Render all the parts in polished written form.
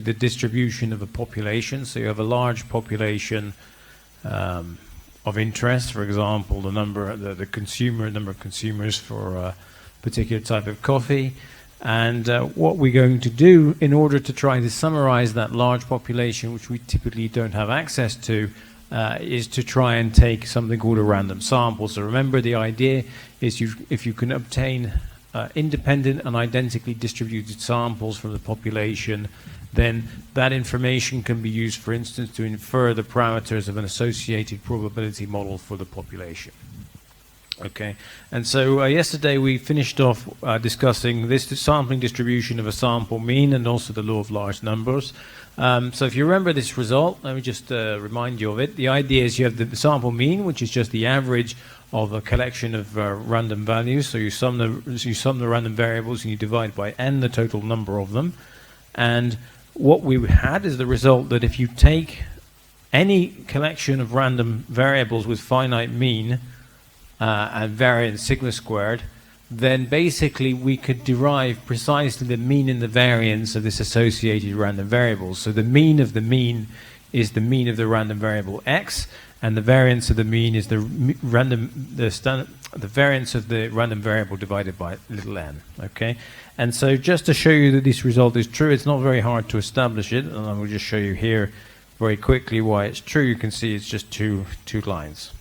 the distribution of a population. So you have a large population of interest, for example, the number of consumers for a particular type of coffee. And what we're going to do in order to try to summarize that large population, which we typically don't have access to, is to try and take something called a random sample. So remember, the idea is if you can obtain independent and identically distributed samples from the population, then that information can be used, for instance, to infer the parameters of an associated probability model for the population. Okay, and so yesterday we finished off discussing this sampling distribution of a sample mean and also the law of large numbers. So if you remember this result, let me just remind you of it. The idea is you have the sample mean, which is just the average of a collection of random values. So you sum the random variables and you divide by n the total number of them. And what we had is the result that if you take any collection of random variables with finite mean and variance sigma squared, then basically we could derive precisely the mean and the variance of this associated random variables. So the mean of the mean is the mean of the random variable x, and the variance of the mean is the variance of the random variable divided by little n. Okay, and so just to show you that this result is true, it's not very hard to establish it, and I will just show you here very quickly why it's true. You can see it's just two lines.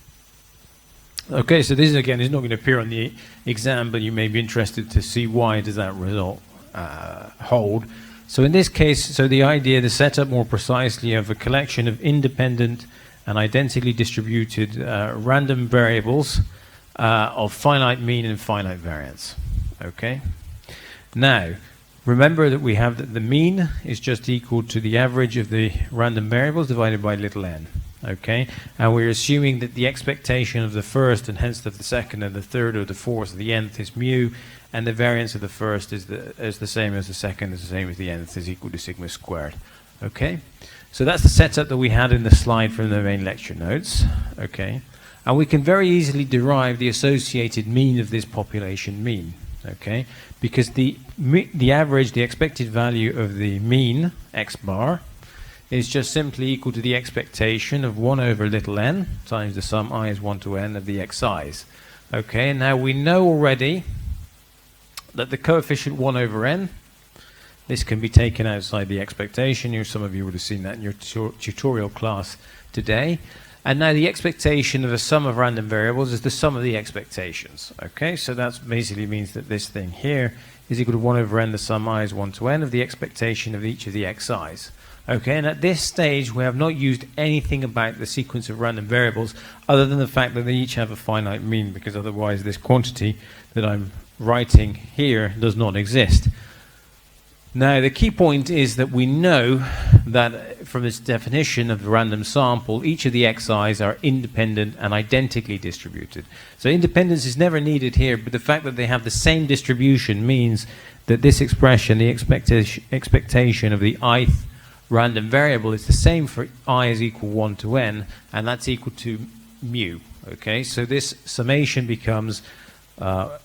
Okay, so this again is not going to appear on the exam, but you may be interested to see why does that result hold. So in this case, so the idea, the setup more precisely of a collection of independent and identically distributed random variables of finite mean and finite variance. Okay. Now, remember that we have that the mean is just equal to the average of the random variables divided by little n. Okay, and we're assuming that the expectation of the first and hence of the second and the third or the fourth or the nth is mu, and the variance of the first is the same as the second, is the same as the nth, is equal to sigma squared. Okay, so that's the setup that we had in the slide from the main lecture notes. Okay, and we can very easily derive the associated mean of this population mean. Okay, because the average, the expected value of the mean x bar is just simply equal to the expectation of 1 over little n times the sum I is 1 to n of the xi's. Okay, and now we know already that the coefficient 1 over n, this can be taken outside the expectation. Some of you would have seen that in your tutorial class today. And now the expectation of a sum of random variables is the sum of the expectations. Okay, so that basically means that this thing here is equal to 1 over n, the sum I is 1 to n of the expectation of each of the xi's. Okay, and at this stage we have not used anything about the sequence of random variables other than the fact that they each have a finite mean, because otherwise this quantity that I'm writing here does not exist. Now the key point is that we know that from this definition of the random sample, each of the xi's are independent and identically distributed. So independence is never needed here, but the fact that they have the same distribution means that this expression, the expectation of the ith random variable, is the same for I is equal 1 to n, and that's equal to mu. Okay, so this summation becomes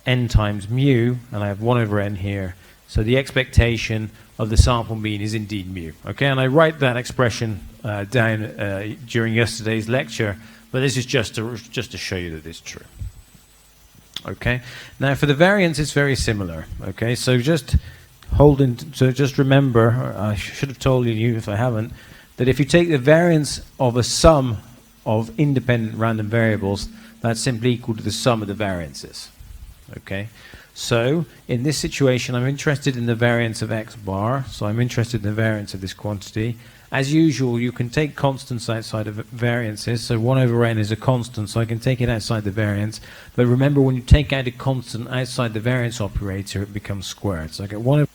n times mu, and I have 1 over n here. So the expectation of the sample mean is indeed mu. Okay, and I write that expression down during yesterday's lecture, but this is just to show you that it's true. Okay, now for the variance it's very similar. Okay, so just just remember, I should have told you if I haven't, that if you take the variance of a sum of independent random variables, that's simply equal to the sum of the variances. Okay, so in this situation I'm interested in the variance of x bar, so I'm interested in the variance of this quantity. As usual, you can take constants outside of variances, so 1 over n is a constant, so I can take it outside the variance. But remember, when you take out a constant outside the variance operator, it becomes squared. So I get 1 over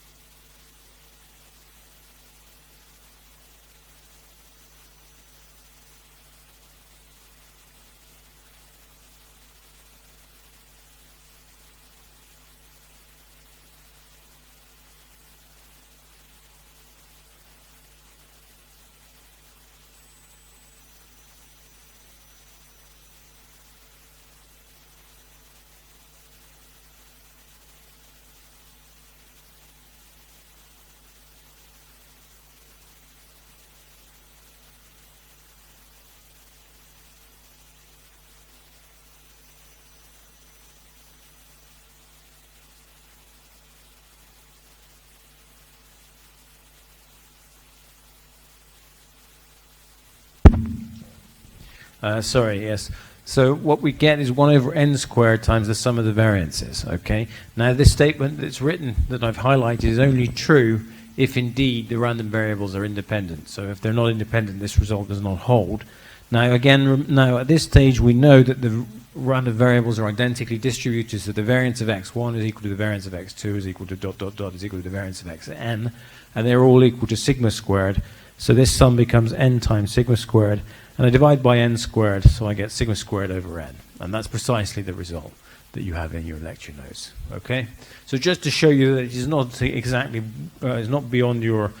Sorry, yes. So what we get is 1 over n squared times the sum of the variances, okay? Now this statement that's written, that I've highlighted, is only true if indeed the random variables are independent. So if they're not independent, this result does not hold. Now again, now at this stage we know that the random variables are identically distributed, so the variance of x1 is equal to the variance of x2 is equal to dot dot dot is equal to the variance of xn, and they're all equal to sigma squared. So this sum becomes n times sigma squared, and I divide by n squared, so I get sigma squared over n. And that's precisely the result that you have in your lecture notes. Okay? So just to show you that it is not exactly, it's not beyond your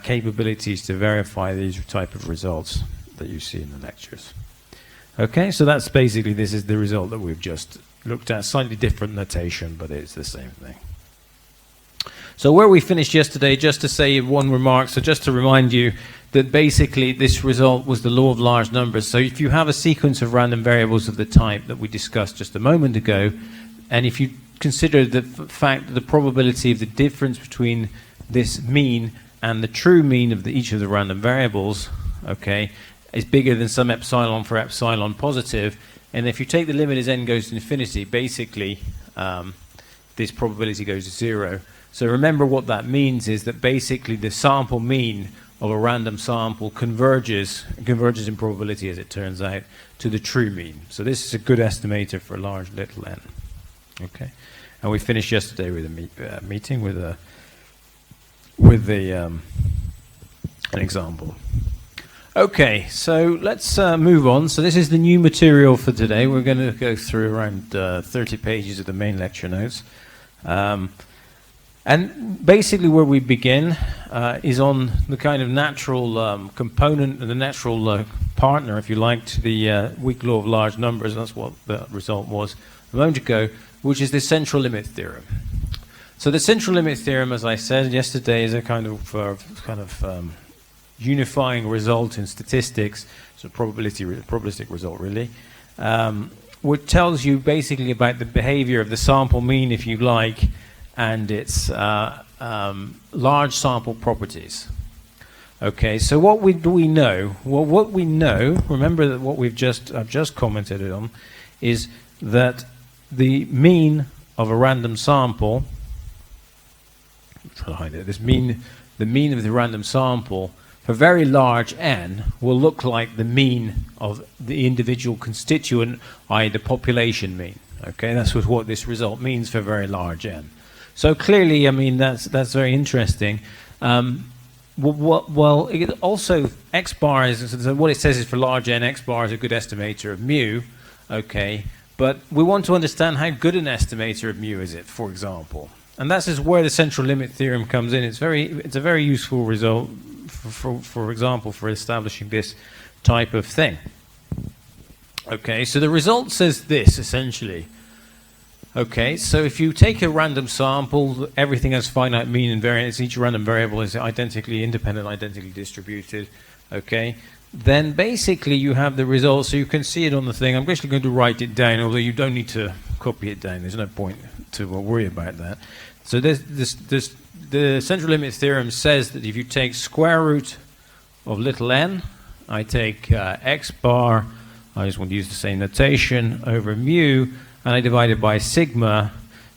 capabilities to verify these type of results that you see in the lectures. Okay, so that's basically, this is the result that we've just looked at. Slightly different notation, but it's the same thing. So where we finished yesterday, just to say one remark, so just to remind you that basically this result was the law of large numbers. So if you have a sequence of random variables of the type that we discussed just a moment ago, and if you consider the fact that the probability of the difference between this mean and the true mean of each of the random variables, okay, is bigger than some epsilon for epsilon positive, and if you take the limit as n goes to infinity, basically this probability goes to 0. So remember what that means is that basically the sample mean of a random sample converges in probability, as it turns out, to the true mean. So this is a good estimator for large little n. Okay, and we finished yesterday with a meeting with an example. Okay, so let's move on. So this is the new material for today. We're going to go through around 30 pages of the main lecture notes. And basically where we begin is on the kind of natural component, the natural partner, if you like, to the weak law of large numbers. That's what the result was a moment ago, which is the central limit theorem. So the central limit theorem, as I said yesterday, is a kind of unifying result in statistics. It's a probabilistic result, really, which tells you basically about the behavior of the sample mean, if you like, and its large sample properties. Okay, so what do we know? Well, what we know, remember that what I've just commented on, is that the mean of a random sample, I'm trying to hide it, the mean of the random sample for very large n will look like the mean of the individual constituent, i.e. the population mean. Okay, that's what this result means for very large n. So clearly, I mean, that's very interesting. Well, it also, x bar is, so what it says is for large n, x bar is a good estimator of mu, okay, but we want to understand how good an estimator of mu is it, for example. And that's just where the central limit theorem comes in. It's a very useful result, for example, for establishing this type of thing. Okay, so the result says this, essentially. Okay, so if you take a random sample, everything has finite mean and variance, each random variable is identically independent, identically distributed, okay, then basically you have the result, so you can see it on the thing. I'm actually going to write it down, although you don't need to copy it down. There's no point to worry about that. So the central limit theorem says that if you take square root of little n, I take x bar, I just want to use the same notation, over mu, and I divide it by sigma,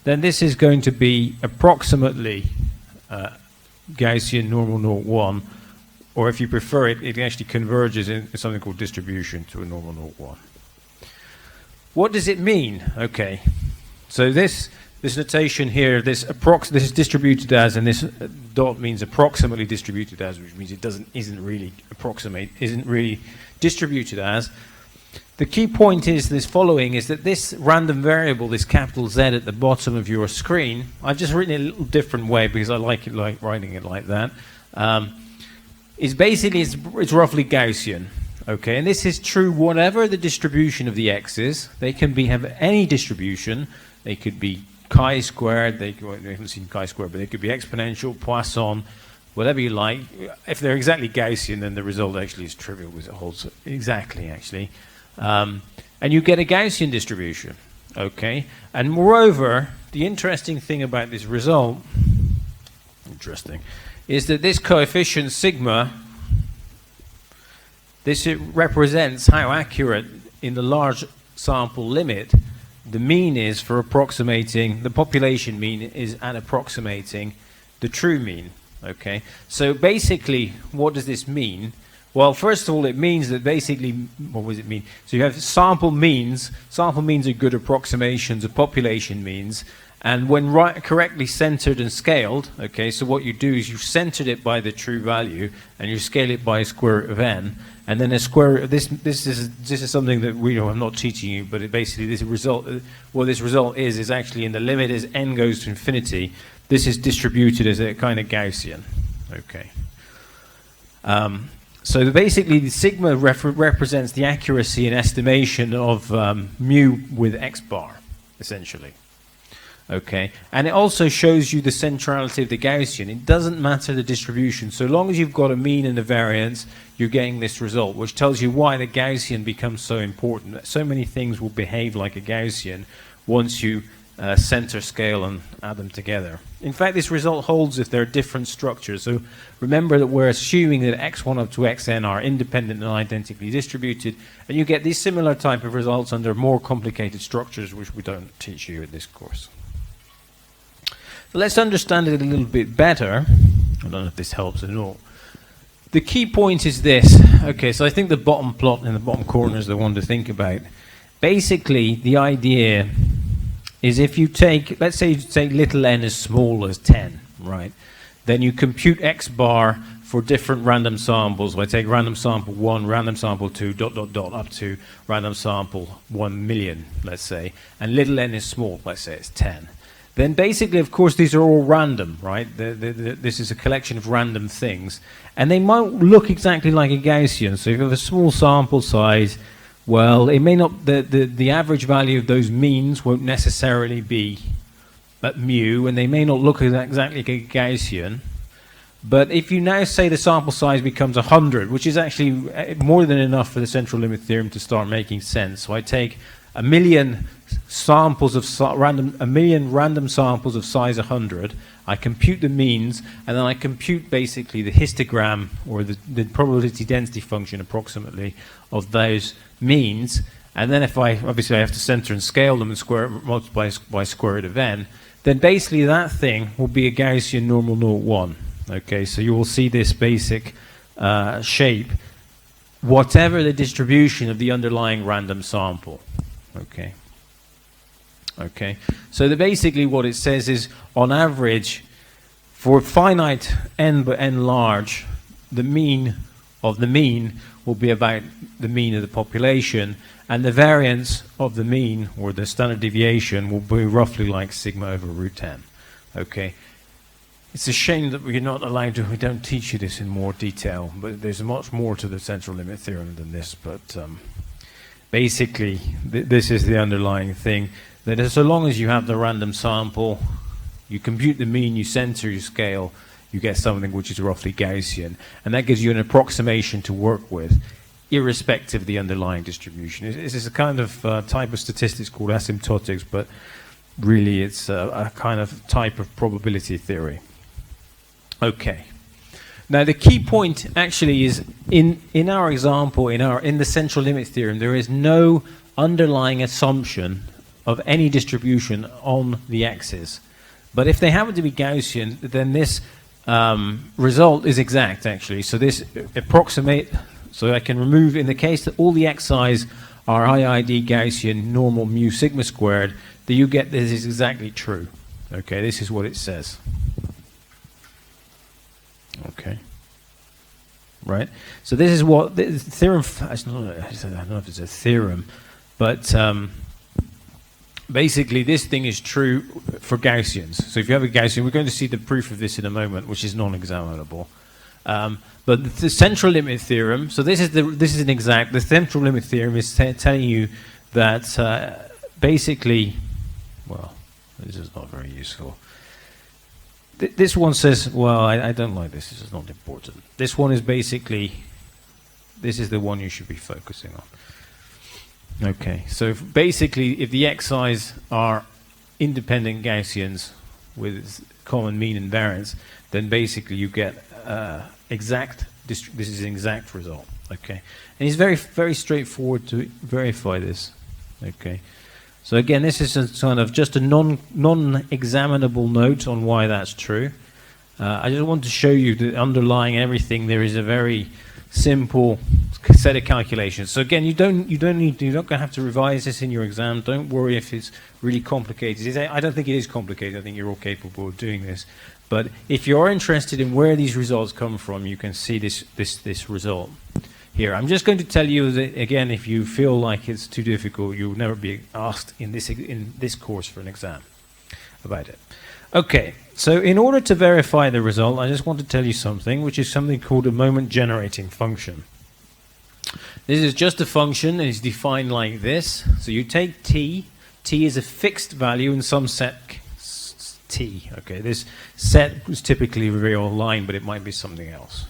then this is going to be approximately Gaussian normal 0, 0,1, or if you prefer it, it actually converges in something called distribution to a normal 0, 1. What does it mean? Okay, so this notation here, this is distributed as, and this dot means approximately distributed as, which means it isn't really distributed as. The key point is this following, is that this random variable, this capital Z at the bottom of your screen, I've just written it a little different way because I like writing it like that, is basically, it's roughly Gaussian. Okay, and this is true whatever the distribution of the x's. They can have any distribution. They could be chi-squared, we haven't seen chi-squared, but they could be exponential, Poisson, whatever you like. If they're exactly Gaussian, then the result actually is trivial because it holds exactly, actually. And you get a Gaussian distribution, okay? And moreover, the interesting thing about this result, is that this coefficient sigma This represents how accurate in the large sample limit the mean is for approximating, the population mean is at approximating the true mean. Okay, so basically, what does this mean? Well, first of all, it means that basically, what does it mean? So you have sample means. Sample means are good approximations of population means. And when correctly centered and scaled, okay, so what you do is you centered it by the true value and you scale it by a square root of n. And then a square, this is something that I'm not teaching you, but basically this result, what this result is actually in the limit as n goes to infinity, this is distributed as a kind of Gaussian, okay. So basically the sigma represents the accuracy and estimation of mu with x bar, essentially. Okay, and it also shows you the centrality of the Gaussian. It doesn't matter the distribution. So long as you've got a mean and a variance, you're getting this result, which tells you why the Gaussian becomes so important. So many things will behave like a Gaussian once you center, scale, and add them together. In fact, this result holds if there are different structures. So remember that we're assuming that x1 up to xn are independent and identically distributed, and you get these similar type of results under more complicated structures, which we don't teach you in this course. Let's understand it a little bit better. I don't know if this helps at all. The key point is this. Okay, so I think the bottom plot in the bottom corner is the one to think about. Basically, the idea is if you take, let's say you take little n as small as 10, right? Then you compute x bar for different random samples. So I take random sample 1, random sample 2, ... up to random sample 1 million, let's say. And little n is small, let's say it's 10. Then basically, of course, these are all random, right? This is a collection of random things. And they might look exactly like a Gaussian. So if you have a small sample size, well, it may not, the average value of those means won't necessarily be at mu, and they may not look exactly like a Gaussian. But if you now say the sample size becomes 100, which is actually more than enough for the central limit theorem to start making sense. So I take a million samples of random samples of size 100. I compute the means, and then I compute basically the histogram or the probability density function approximately of those means. And then if I obviously I have to center and scale them and multiply by square root of n, then basically that thing will be a Gaussian normal 0, 1. Okay, so you will see this basic shape, whatever the distribution of the underlying random sample. Okay. Okay. So basically what it says is, on average, for finite n but n large, the mean of the mean will be about the mean of the population, and the variance of the mean, or the standard deviation, will be roughly like sigma over root n. Okay. It's a shame that we're not allowed to, we don't teach you this in more detail, but there's much more to the central limit theorem than this, but basically, this is the underlying thing, that so long as you have the random sample, you compute the mean, you center, you scale, you get something which is roughly Gaussian, and that gives you an approximation to work with, irrespective of the underlying distribution. This is a kind of type of statistics called asymptotics, but really it's a kind of type of probability theory. Okay. Now the key point actually is in our example, in the central limit theorem, there is no underlying assumption of any distribution on the x's. But if they happen to be Gaussian, then this result is exact actually. So this approximate, so I can remove, in the case that all the xi's are IID Gaussian normal mu sigma squared, that you get this is exactly true. Okay, this is what it says. Okay. Right? So this is what the theorem, I don't know if it's a theorem, but basically this thing is true for Gaussians. So if you have a Gaussian, we're going to see the proof of this in a moment, which is non-examinable. But the central limit theorem, so this is an exact, the central limit theorem is telling you that basically, well, this is not very useful. This one says, well, I don't like this. This is not important. This one is basically, this is the one you should be focusing on. Okay, so basically, if the xi's are independent Gaussians with common mean and variance, then basically you get exact this is an exact result. Okay, and it's very, very straightforward to verify this. Okay, so again, this is a kind of just a non-examinable note on why that's true. I just want to show you that underlying everything there is a very simple set of calculations. So again, you're not going to have to revise this in your exam. Don't worry if it's really complicated. I don't think it is complicated. I think you're all capable of doing this. But if you're interested in where these results come from, you can see this result here. I'm just going to tell you that again, if you feel like it's too difficult, you'll never be asked in this course for an exam about it. Okay, so in order to verify the result, I just want to tell you something, which is something called a moment generating function. This is just a function, and it's defined like this. So you take t. T is a fixed value in some set t. Okay, this set is typically a real line, but it might be something else.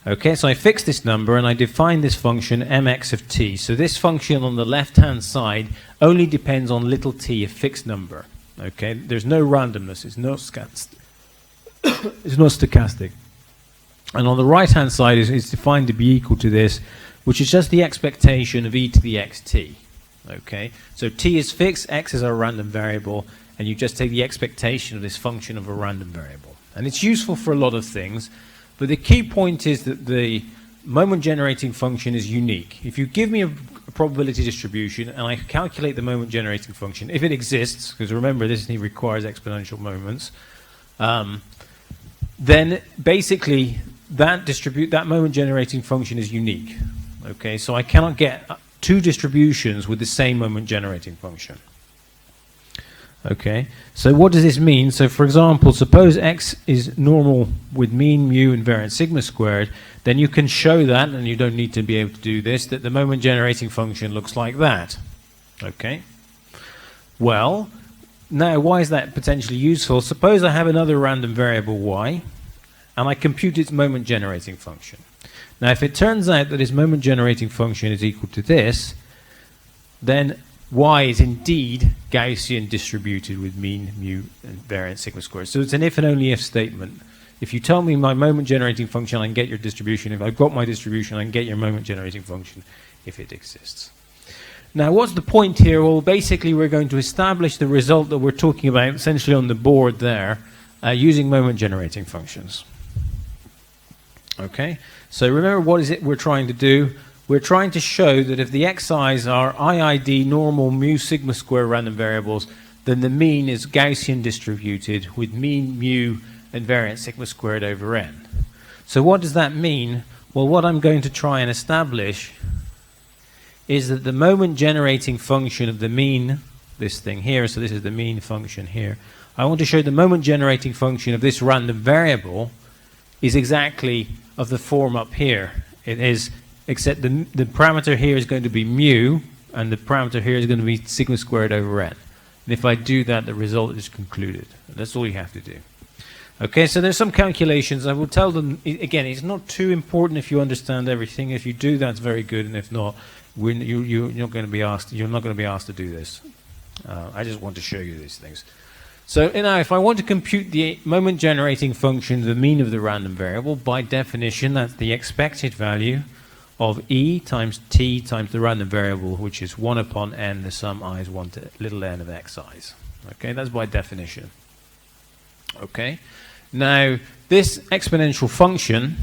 Okay, so I fix this number, and I define this function mx of t. So this function on the left-hand side only depends on little t, a fixed number. Okay, there's no randomness, it's not stochastic. And on the right-hand side is defined to be equal to this, which is just the expectation of e to the xt. Okay, so t is fixed, x is our random variable, and you just take the expectation of this function of a random variable. And it's useful for a lot of things, but the key point is that the moment generating function is unique. If you give me a probability distribution and I calculate the moment generating function, if it exists, because remember this requires exponential moments, then basically that moment generating function is unique. Okay, so I cannot get two distributions with the same moment generating function. Okay, so what does this mean? So for example, suppose x is normal with mean, mu, and variance sigma squared, then you can show that, and you don't need to be able to do this, that the moment generating function looks like that. Okay, well, now why is that potentially useful? Suppose I have another random variable y, and I compute its moment generating function. Now if it turns out that its moment generating function is equal to this, then y is indeed Gaussian distributed with mean, mu, and variance sigma squared. So it's an if and only if statement. If you tell me my moment generating function, I can get your distribution. If I've got my distribution, I can get your moment generating function if it exists. Now what's the point here? Well, basically we're going to establish the result that we're talking about essentially on the board there using moment generating functions. Okay, so remember what is it we're trying to do? We're trying to show that if the xi's are IID normal mu sigma square random variables, then the mean is Gaussian distributed with mean, mu, and variance sigma squared over n. So what does that mean? Well, what I'm going to try and establish is that the moment generating function of the mean, this thing here, so this is the mean function here, I want to show the moment generating function of this random variable is exactly of the form up here. It is, except the parameter here is going to be mu, and the parameter here is going to be sigma squared over n. And if I do that, the result is concluded. That's all you have to do. Okay, so there's some calculations. I will tell them, again, it's not too important if you understand everything. If you do, that's very good, and if not, you're not going to be asked to do this. I just want to show you these things. So now if I want to compute the moment generating function, the mean of the random variable, by definition, that's the expected value of e times t times the random variable, which is 1 upon n, the sum I is 1 to little n of xi's. Okay, that's by definition. Okay, now this exponential function,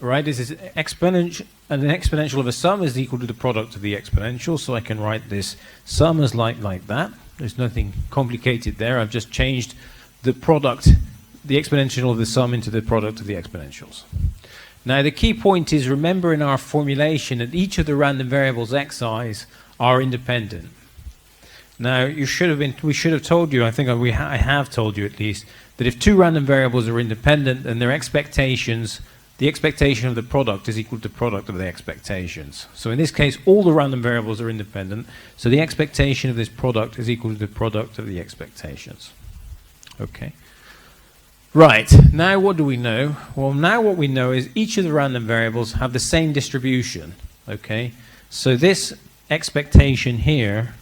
right, this is exponential, and an exponential of a sum is equal to the product of the exponential, so I can write this sum as like that. There's nothing complicated there. I've just changed the product, the exponential of the sum, into the product of the exponentials. Now the key point is, remember in our formulation that each of the random variables xi's are independent. Now we should have told you, I think I have told you at least, that if two random variables are independent, then their expectations, the expectation of the product is equal to the product of the expectations. So in this case, all the random variables are independent, so the expectation of this product is equal to the product of the expectations. Okay. Right, now what do we know? Well, now what we know is each of the random variables have the same distribution. Okay, so this expectation here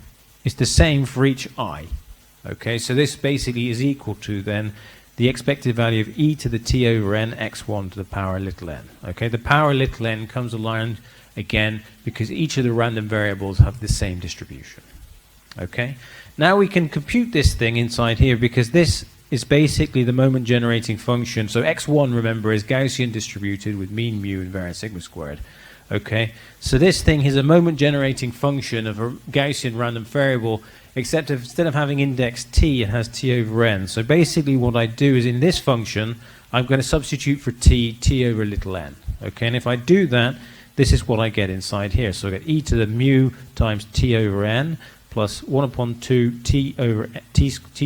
is the same for each I. Okay, so this basically is equal to then the expected value of e to the t over n x1 to the power little n. Okay, the power little n comes along again because each of the random variables have the same distribution. Okay, now we can compute this thing inside here because this is basically the moment generating function. So x1, remember, is Gaussian distributed with mean mu and variance sigma squared. Okay, so this thing is a moment generating function of a Gaussian random variable, except instead of having index t, it has t over n. So basically what I do is in this function, I'm going to substitute for t over little n. Okay, and if I do that, this is what I get inside here. So I get e to the mu times t over n plus 1 upon 2 t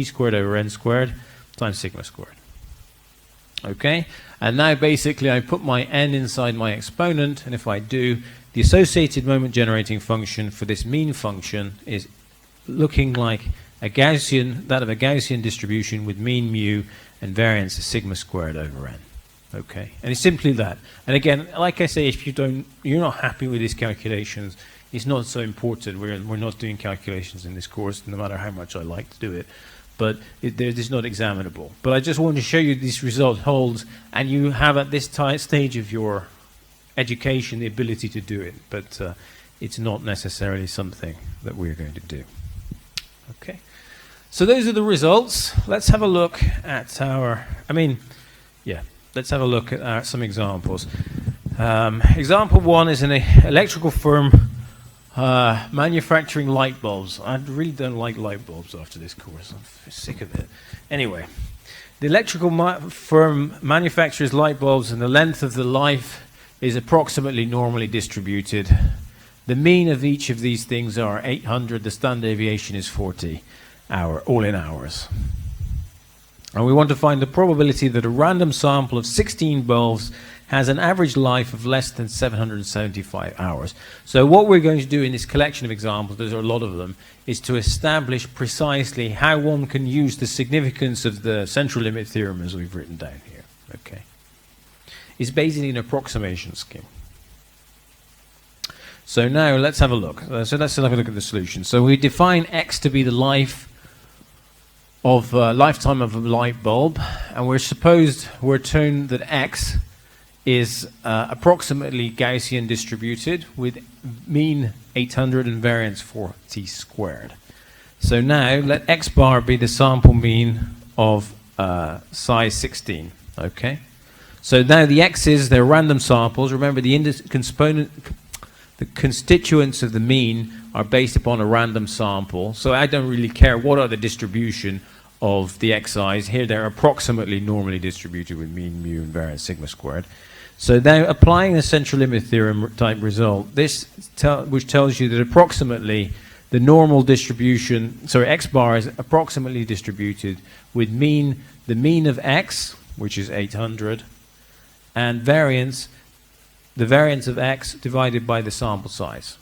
squared over n squared times sigma squared. Okay, and now basically I put my n inside my exponent, and if I do, the associated moment generating function for this mean function is looking like that of a Gaussian distribution with mean mu and variance is sigma squared over n. Okay, and it's simply that. And again, like I say, if you're not happy with these calculations, it's not so important. We're not doing calculations in this course, no matter how much I like to do it. But it's not examinable. But I just want to show you this result holds, and you have at this stage of your education the ability to do it. But it's not necessarily something that we're going to do. Okay. So those are the results. Let's have a look at let's have a look at some examples. Example 1 is an electrical firm manufacturing light bulbs. I really don't like light bulbs after this course. I'm sick of it. Anyway, the electrical firm manufactures light bulbs and the length of the life is approximately normally distributed. The mean of each of these things are 800. The standard deviation is 40, all in hours. And we want to find the probability that a random sample of 16 bulbs has an average life of less than 775 hours. So what we're going to do in this collection of examples, there's a lot of them, is to establish precisely how one can use the significance of the central limit theorem as we've written down here. Okay, it's basically an approximation scheme. So now let's have a look. So let's have a look at the solution. So we define x to be the lifetime of a light bulb, and we're told that x is approximately Gaussian distributed with mean 800 and variance 4t squared. So now let x bar be the sample mean of size 16. Okay. So now the x's, they're random samples. Remember the constituents of the mean are based upon a random sample. So I don't really care what are the distribution of the xi's. Here they're approximately normally distributed with mean mu and variance sigma squared. So now applying the central limit theorem type result, which tells you that approximately the normal distribution, x bar is approximately distributed with the mean of x, which is 800, and the variance of x divided by the sample size.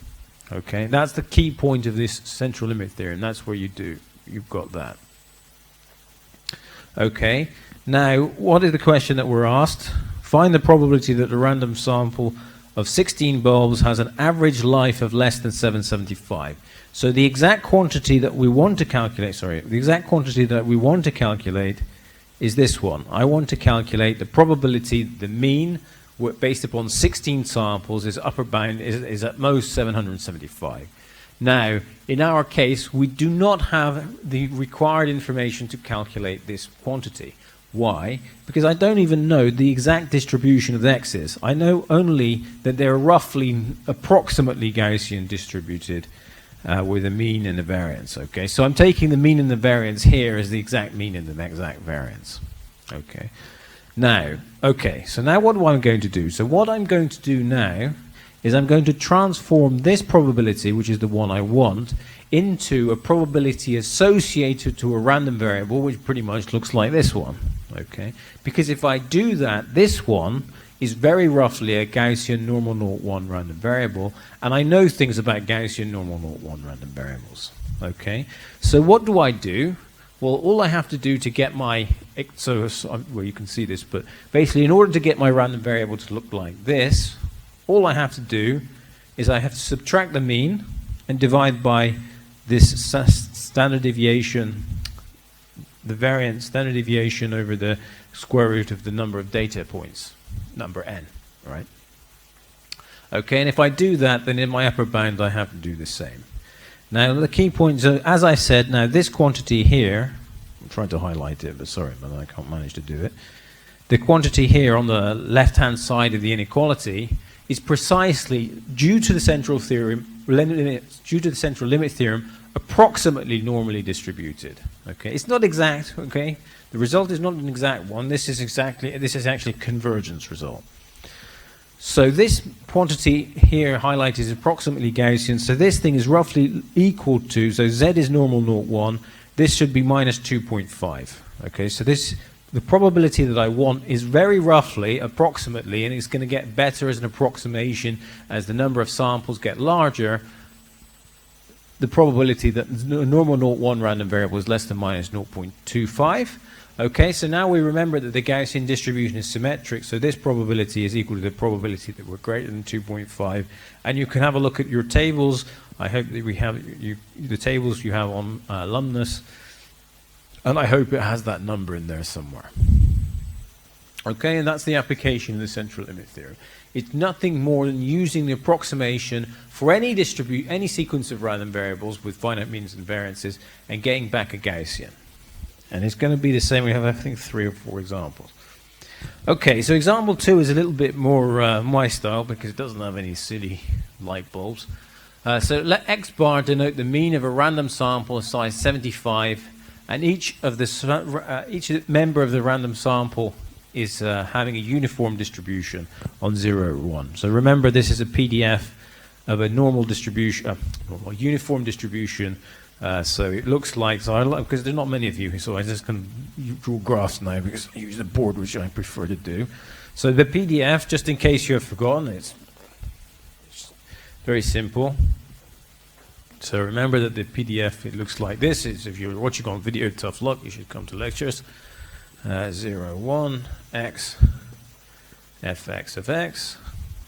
Okay, that's the key point of this central limit theorem. That's where you've got that. Okay, now what is the question that we're asked? Find the probability that a random sample of 16 bulbs has an average life of less than 775. So the exact quantity that we want to calculate, is this one. I want to calculate the probability the mean based upon 16 samples is upper bound is at most 775. Now, in our case, we do not have the required information to calculate this quantity. Why? Because I don't even know the exact distribution of the x's. I know only that they're approximately Gaussian distributed with a mean and a variance. Okay, so I'm taking the mean and the variance here as the exact mean and the exact variance. Okay. Now, so now what am I going to do? So what I'm going to do now is I'm going to transform this probability, which is the one I want, into a probability associated to a random variable, which pretty much looks like this one. Okay, because if I do that, this one is very roughly a Gaussian normal 0-1 random variable, and I know things about Gaussian normal 0-1 random variables. Okay, so what do I do? Well, all I have to do to get my, well, you can see this, but basically in order to get my random variable to look like this, all I have to do is I have to subtract the mean and divide by this standard deviation the variance, standard deviation over the square root of the number of data points, number n, right? Okay, and if I do that, then in my upper bound I have to do the same. Now the key point, so as I said, now this quantity here, I'm trying to highlight it, but sorry, but I can't manage to do it. The quantity here on the left-hand side of the inequality is precisely, due to the central theorem, due to the central limit theorem, approximately normally distributed. Okay, it's not exact. Okay, the result is not an exact one. This is actually a convergence result. So this quantity here highlighted is approximately Gaussian. So this thing is roughly equal to, so z is normal 0.1. This should be minus 2.5. Okay, so this, the probability that I want is very roughly, approximately, and it's going to get better as an approximation as the number of samples get larger. The probability that normal 0.1 random variable is less than minus 0.25. Okay, so now we remember that the Gaussian distribution is symmetric, so this probability is equal to the probability that we're greater than 2.5. And you can have a look at your tables. I hope that we have the tables you have on alumnus, and I hope it has that number in there somewhere. Okay, and that's the application of the central limit theorem. It's nothing more than using the approximation for any sequence of random variables with finite means and variances and getting back a Gaussian. And it's going to be the same. We have, I think, 3 or 4 examples. Okay, so example 2 is a little bit more my style because it doesn't have any silly light bulbs. So let x bar denote the mean of a random sample of size 75, and each member of the random sample is having a uniform distribution on 0, 1. So remember, this is a PDF of a normal distribution, a uniform distribution. So it looks like, because there are not many of you, so I just can draw graphs now because I use the board, which I prefer to do. So the PDF, just in case you have forgotten, it's very simple. So remember that the PDF, it looks like this. If you're watching on video, tough luck, you should come to lectures. 0, 1, x, fx of x.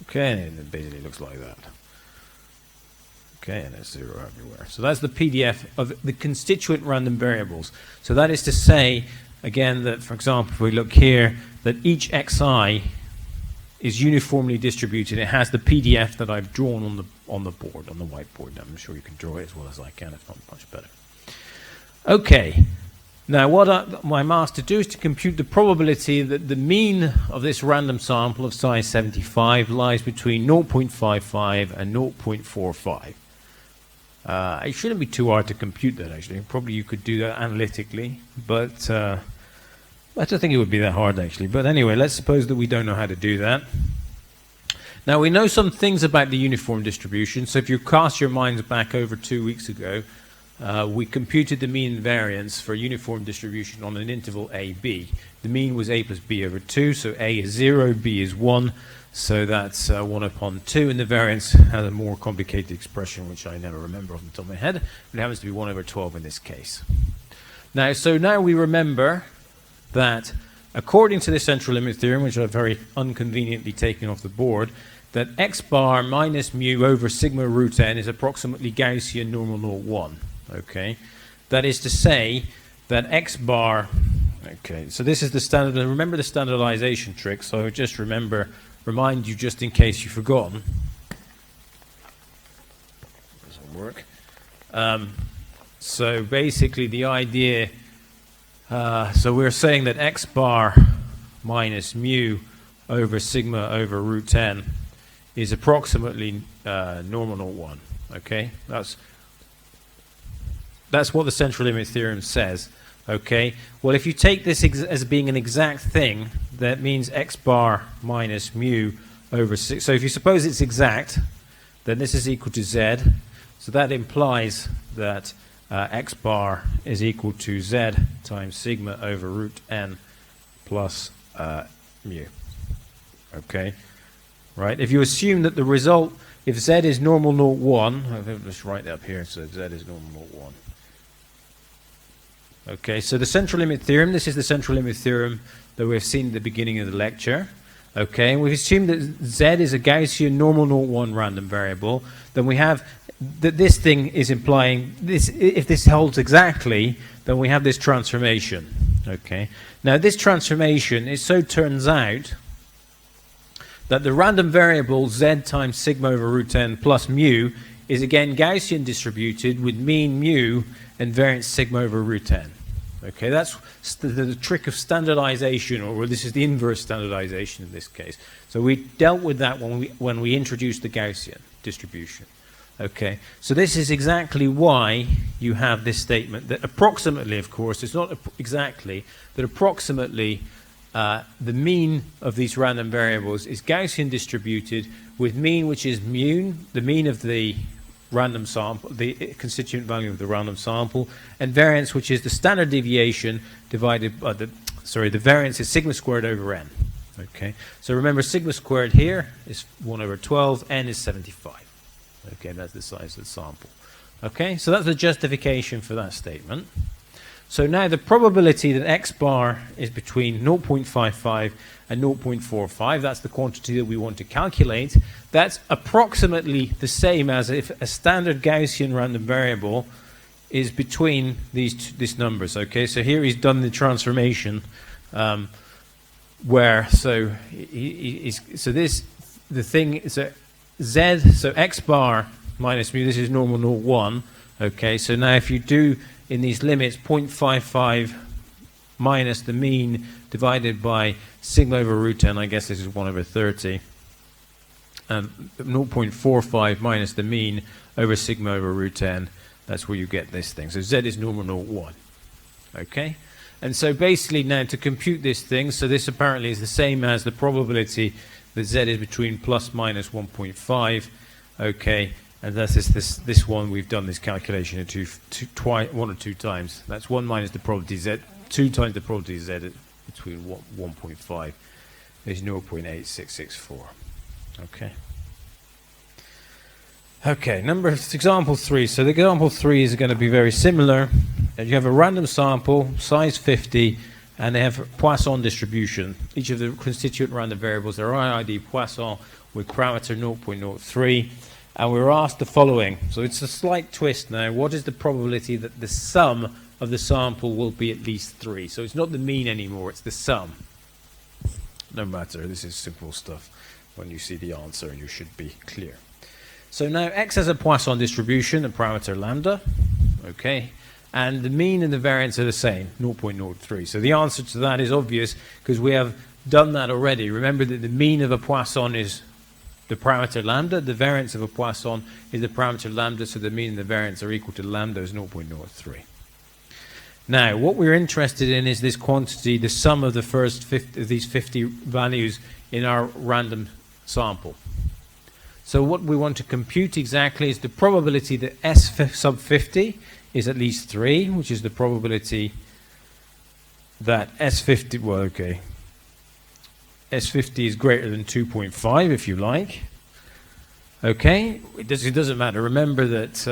Okay, and it basically looks like that. Okay, and there's 0 everywhere. So that's the PDF of the constituent random variables. So that is to say, again, that, for example, if we look here, that each xi is uniformly distributed. It has the PDF that I've drawn on the board, on the whiteboard. I'm sure you can draw it as well as I can, if not much better. Okay, now what I'm asked to do is to compute the probability that the mean of this random sample of size 75 lies between 0.55 and 0.45. It shouldn't be too hard to compute that, actually. Probably you could do that analytically, but I don't think it would be that hard, actually. But anyway, let's suppose that we don't know how to do that. Now, we know some things about the uniform distribution. So if you cast your minds back over 2 weeks ago, we computed the mean variance for a uniform distribution on an interval a,b. The mean was a plus b over 2, so a is 0, b is 1. So that's 1 upon 2, and the variance has a more complicated expression, which I never remember off the top of my head, but it happens to be 1 over 12 in this case. Now, so now we remember that according to the central limit theorem, which I've very inconveniently taken off the board, that x bar minus mu over sigma root n is approximately Gaussian normal 0.1. Okay, that is to say that x bar. Okay, so this is the standard. Remember the standardization trick. So just remind you, just in case you've forgotten. Doesn't work. So basically, the idea. So we're saying that x bar minus mu over sigma over root n is approximately normal 0.1. Okay, that's what the central limit theorem says. Okay, well, if you take this as being an exact thing, that means x bar minus mu over 6. So if you suppose it's exact, then this is equal to z. So that implies that x bar is equal to z times sigma over root n plus mu. Okay, right? If you assume that the result, if z is normal 0.1, let's write that up here, so z is normal 0.1. Okay, so the central limit theorem, this is the central limit theorem that we've seen at the beginning of the lecture. Okay, and we've assumed that z is a Gaussian normal 0.1 random variable. Then we have that this thing is implying this. If this holds exactly, then we have this transformation. Okay. Now this transformation, it so turns out that the random variable z times sigma over root n plus mu is again Gaussian distributed with mean mu and variance sigma over root n. Okay, that's the trick of standardization, or this is the inverse standardization in this case. So we dealt with that when we introduced the Gaussian distribution. Okay, so this is exactly why you have this statement that approximately, of course, it's not exactly, that approximately the mean of these random variables is Gaussian distributed with mean, which is mu, the mean of the random sample, the constituent value of the random sample, and variance, which is the standard deviation divided by the variance is sigma squared over n. Okay, so remember sigma squared here is 1 over 12, n is 75. Okay, that's the size of the sample. Okay, so that's the justification for that statement. So now the probability that x bar is between 0.55 and 0.45, that's the quantity that we want to calculate. That's approximately the same as if a standard Gaussian random variable is between these numbers. Okay, so here he's done the transformation where so x bar minus mu, this is normal 0.1. Okay, so now if you do in these limits 0.55 minus the mean divided by sigma over root n, I guess this is 1 over 30, and 0.45 minus the mean over sigma over root n, that's where you get this thing. So z is normal 0.1. Okay, and so basically now to compute this thing, so this apparently is the same as the probability that z is between plus minus 1.5. Okay, and that's this one, we've done this calculation in one or two times. That's 1 minus the probability z, 2 times the probability z between 1.5 is 0.8664. Okay. Okay, example 3. So the example 3 is going to be very similar. You have a random sample, size 50, and they have Poisson distribution. Each of the constituent random variables are IID Poisson with parameter 0.03. And we're asked the following. So it's a slight twist now. What is the probability that the sum of the sample will be at least 3? So it's not the mean anymore, it's the sum. No matter, this is simple stuff. When you see the answer, you should be clear. So now x has a Poisson distribution, a parameter lambda. Okay. And the mean and the variance are the same, 0.03. So the answer to that is obvious because we have done that already. Remember that the mean of a Poisson is the parameter lambda, the variance of a Poisson is the parameter lambda, so the mean and the variance are equal to lambda is 0.03. Now, what we're interested in is this quantity, the sum of the first 50, of these 50 values in our random sample. So what we want to compute exactly is the probability that S sub 50 is at least 3, which is the probability that S50, well, okay, S50 is greater than 2.5, if you like. Okay, it doesn't matter. Remember that,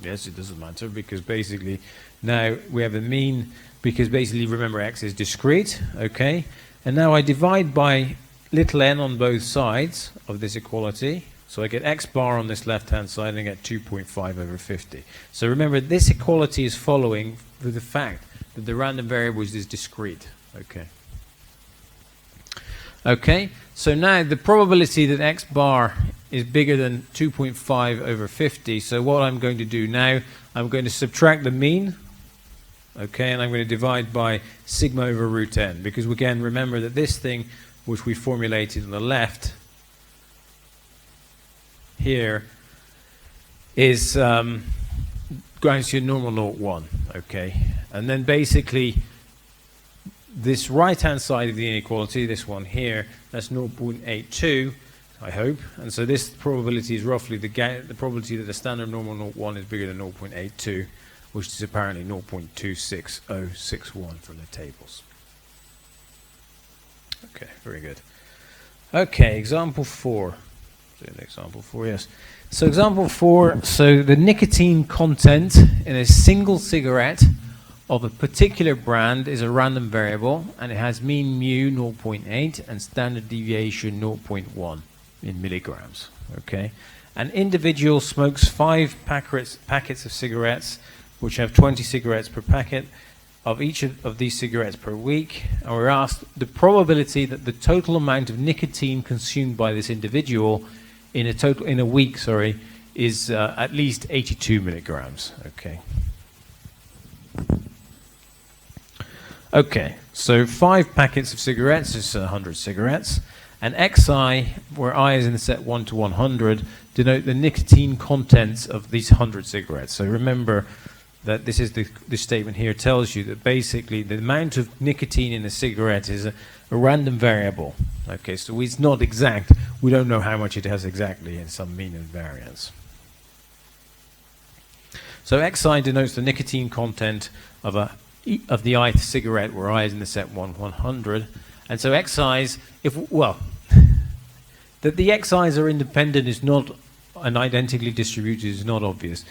yes, it doesn't matter because basically now we have a mean because basically remember x is discrete, okay? And now I divide by little n on both sides of this equality. So I get x bar on this left-hand side and I get 2.5 over 50. So remember, this equality is following with the fact that the random variable is discrete, okay? Okay, so now the probability that x bar is bigger than 2.5 over 50. So what I'm going to do now, I'm going to subtract the mean, okay, and I'm going to divide by sigma over root n. Because again, remember that this thing, which we formulated on the left here, is Gaussian normal 0.1, okay? And then basically, this right-hand side of the inequality, this one here, that's 0.82, I hope. And so this probability is roughly the probability that the standard normal 0.1 is bigger than 0.82, which is apparently 0.26061 from the tables. Okay, very good. Okay, example 4. Example 4, yes. So example 4, so the nicotine content in a single cigarette of a particular brand is a random variable and it has mean mu 0.8 and standard deviation 0.1. in milligrams. Okay, an individual smokes 5 packets of cigarettes, which have 20 cigarettes per packet, of each of these cigarettes per week, and we're asked the probability that the total amount of nicotine consumed by this individual in a week, is at least 82 milligrams. Okay, so 5 packets of cigarettes is 100 cigarettes, and XI, where I is in the set 1 to 100, denote the nicotine contents of these 100 cigarettes. So remember that this statement here tells you that basically the amount of nicotine in a cigarette is a random variable. Okay, so it's not exact. We don't know how much it has exactly in some mean and variance. So XI denotes the nicotine content of the ith cigarette, where I is in the set 100. And so XIs, that the XIs are independent is not, and identically distributed is not obvious.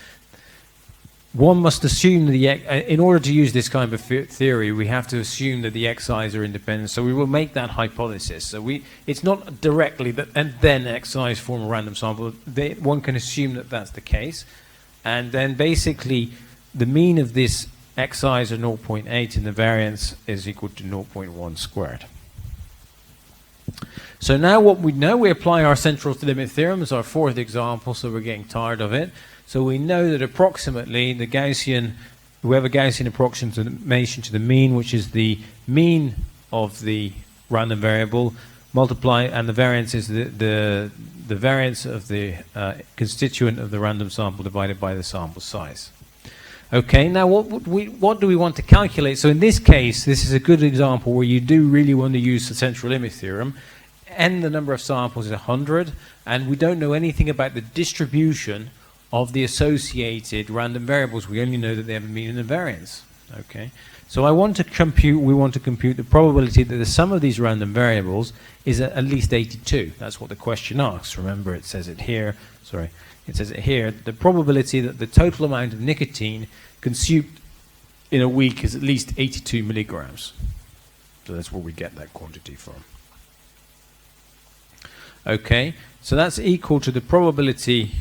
One must assume that in order to use this kind of theory, we have to assume that the XIs are independent. So we will make that hypothesis. So it's not directly that, and then XIs form a random sample. One can assume that that's the case. And then basically, the mean of this XIs are 0.8, and the variance is equal to 0.1 squared. So now what we know, we apply our central limit theorem as our 4th example, so we're getting tired of it. So we know that approximately we have a Gaussian approximation to the mean, which is the mean of the random variable, and the variance is the variance of the constituent of the random sample divided by the sample size. Okay, now what do we want to calculate? So in this case, this is a good example where you do really want to use the central limit theorem. N, the number of samples, is 100, and we don't know anything about the distribution of the associated random variables. We only know that they have a mean and a variance. Okay, so we want to compute the probability that the sum of these random variables is at least 82. That's what the question asks. Remember, it says it here. It says it here. The probability that the total amount of nicotine consumed in a week is at least 82 milligrams. So that's where we get that quantity from. Okay, so that's equal to the probability.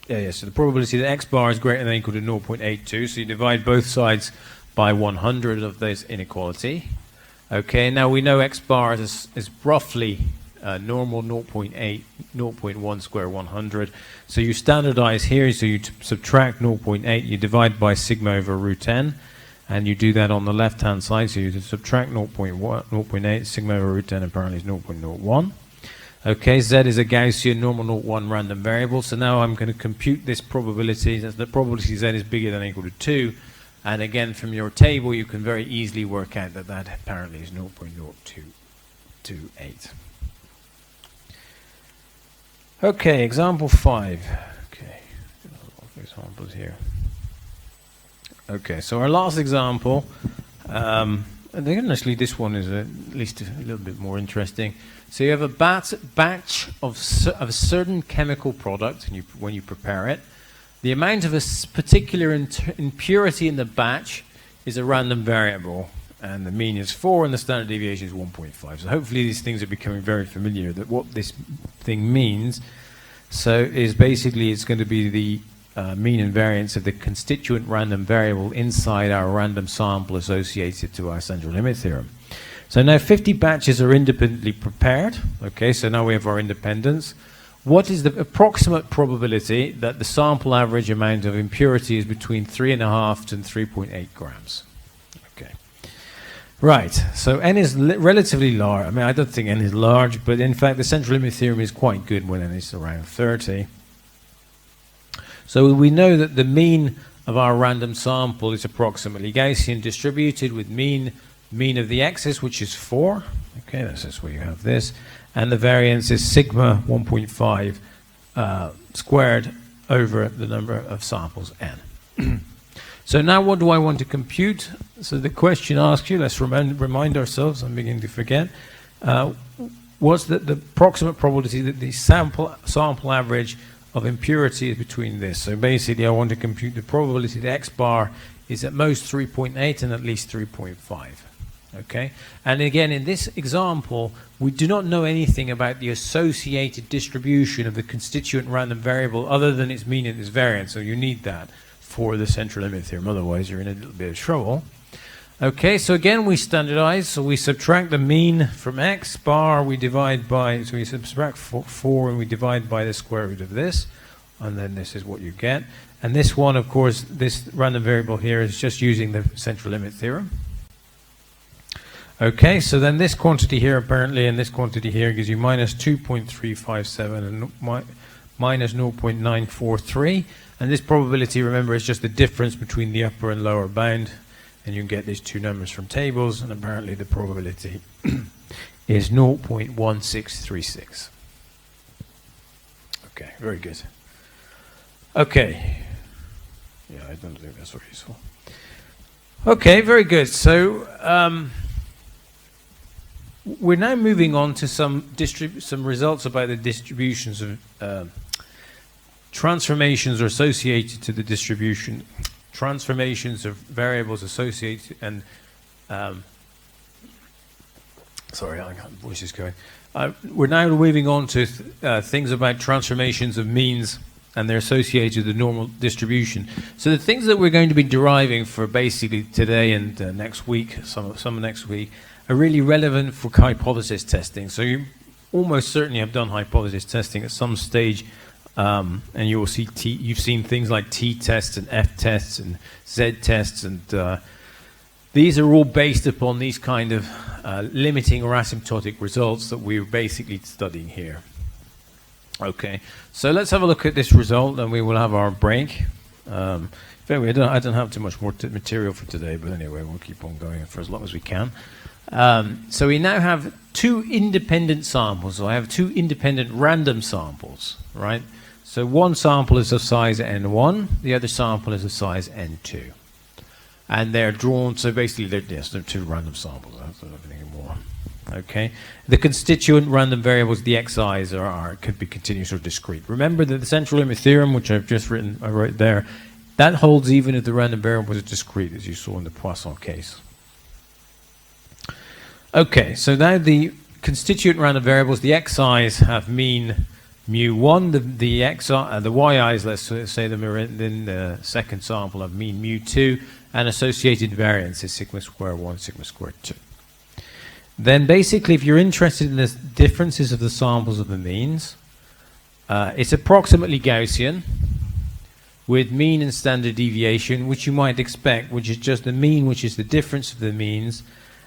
So the probability that X bar is greater than or equal to 0.82. So you divide both sides by 100 of this inequality. Okay, now we know X bar is roughly normal 0.8, 0.1 square 100. So you standardize here, so you subtract 0.8, you divide by sigma over root n, and you do that on the left-hand side. So you subtract 0.8, sigma over root n apparently is 0.01. Okay, Z is a Gaussian normal 0.1 random variable. So now I'm going to compute this probability. That's the probability Z is bigger than or equal to 2. And again, from your table, you can very easily work out that that apparently is 0.0228. Okay, example 5. Okay, a lot of examples here. Okay, so our last example, honestly, this one is at least a little bit more interesting. So you have a batch of a certain chemical product, and when you prepare it, the amount of a particular impurity in the batch is a random variable, and the mean is 4, and the standard deviation is 1.5. So hopefully these things are becoming very familiar, that what this thing means. So is basically it's going to be the mean and variance of the constituent random variable inside our random sample associated to our central limit theorem. So now 50 batches are independently prepared. Okay, so now we have our independence. What is the approximate probability that the sample average amount of impurity is between 3.5 and 3.8 grams? Okay. Right, so n is relatively large. I mean, I don't think n is large, but in fact the central limit theorem is quite good when n is around 30. So we know that the mean of our random sample is approximately Gaussian distributed with mean of the x's, which is 4. Okay, that's where you have this. And the variance is sigma 1.5 squared over the number of samples n. So now what do I want to compute? So the question asks you, let's remind ourselves, I'm beginning to forget, what's the approximate probability that the sample average of impurity is between this. So basically I want to compute the probability that X bar is at most 3.8 and at least 3.5. Okay, and again, in this example, we do not know anything about the associated distribution of the constituent random variable other than its mean and its variance. So you need that for the central limit theorem, otherwise you're in a little bit of trouble. Okay, so again we standardize, so we subtract the mean from x bar, we divide by, so we subtract 4 and we divide by the square root of this, and then this is what you get. And this one, of course, this random variable here is just using the central limit theorem. Okay, so then this quantity here apparently and this quantity here gives you minus 2.357 and minus 0.943. And this probability, remember, is just the difference between the upper and lower bound. And you can get these two numbers from tables, and apparently the probability is 0.1636. Okay, very good. Okay. Yeah, I don't think that's very useful. Okay, very good. So we're now moving on to some results about the distributions of transformations are associated to the distribution, transformations of variables associated, and sorry, I got voices going. We're now moving on to things about transformations of means and they're associated with the normal distribution. So the things that we're going to be deriving for basically today and next week, some next week, are really relevant for hypothesis testing. So you almost certainly have done hypothesis testing at some stage, and you will see you've seen things like t-tests and f-tests and z-tests, and these are all based upon these kind of limiting or asymptotic results that we're basically studying here. Okay, so let's have a look at this result, and we will have our break. Anyway, I don't have too much more material for today, but anyway, we'll keep on going for as long as we can. So we now have two independent samples. So I have two independent random samples, right? So one sample is of size n1, the other sample is of size n2. And they're drawn, so basically they're two random samples. I don't have anything more. Okay. The constituent random variables, the xi's, could be continuous or discrete. Remember that the central limit theorem, which I've just written, I wrote there, that holds even if the random variable is discrete, as you saw in the Poisson case. Okay, so now the constituent random variables, the xi's have mean mu1, the yi's, let's say them are in the second sample, have mean mu2, and associated variance is sigma square 1, sigma square 2. Then basically, if you're interested in the differences of the samples of the means, it's approximately Gaussian with mean and standard deviation, which you might expect, which is just the mean, which is the difference of the means,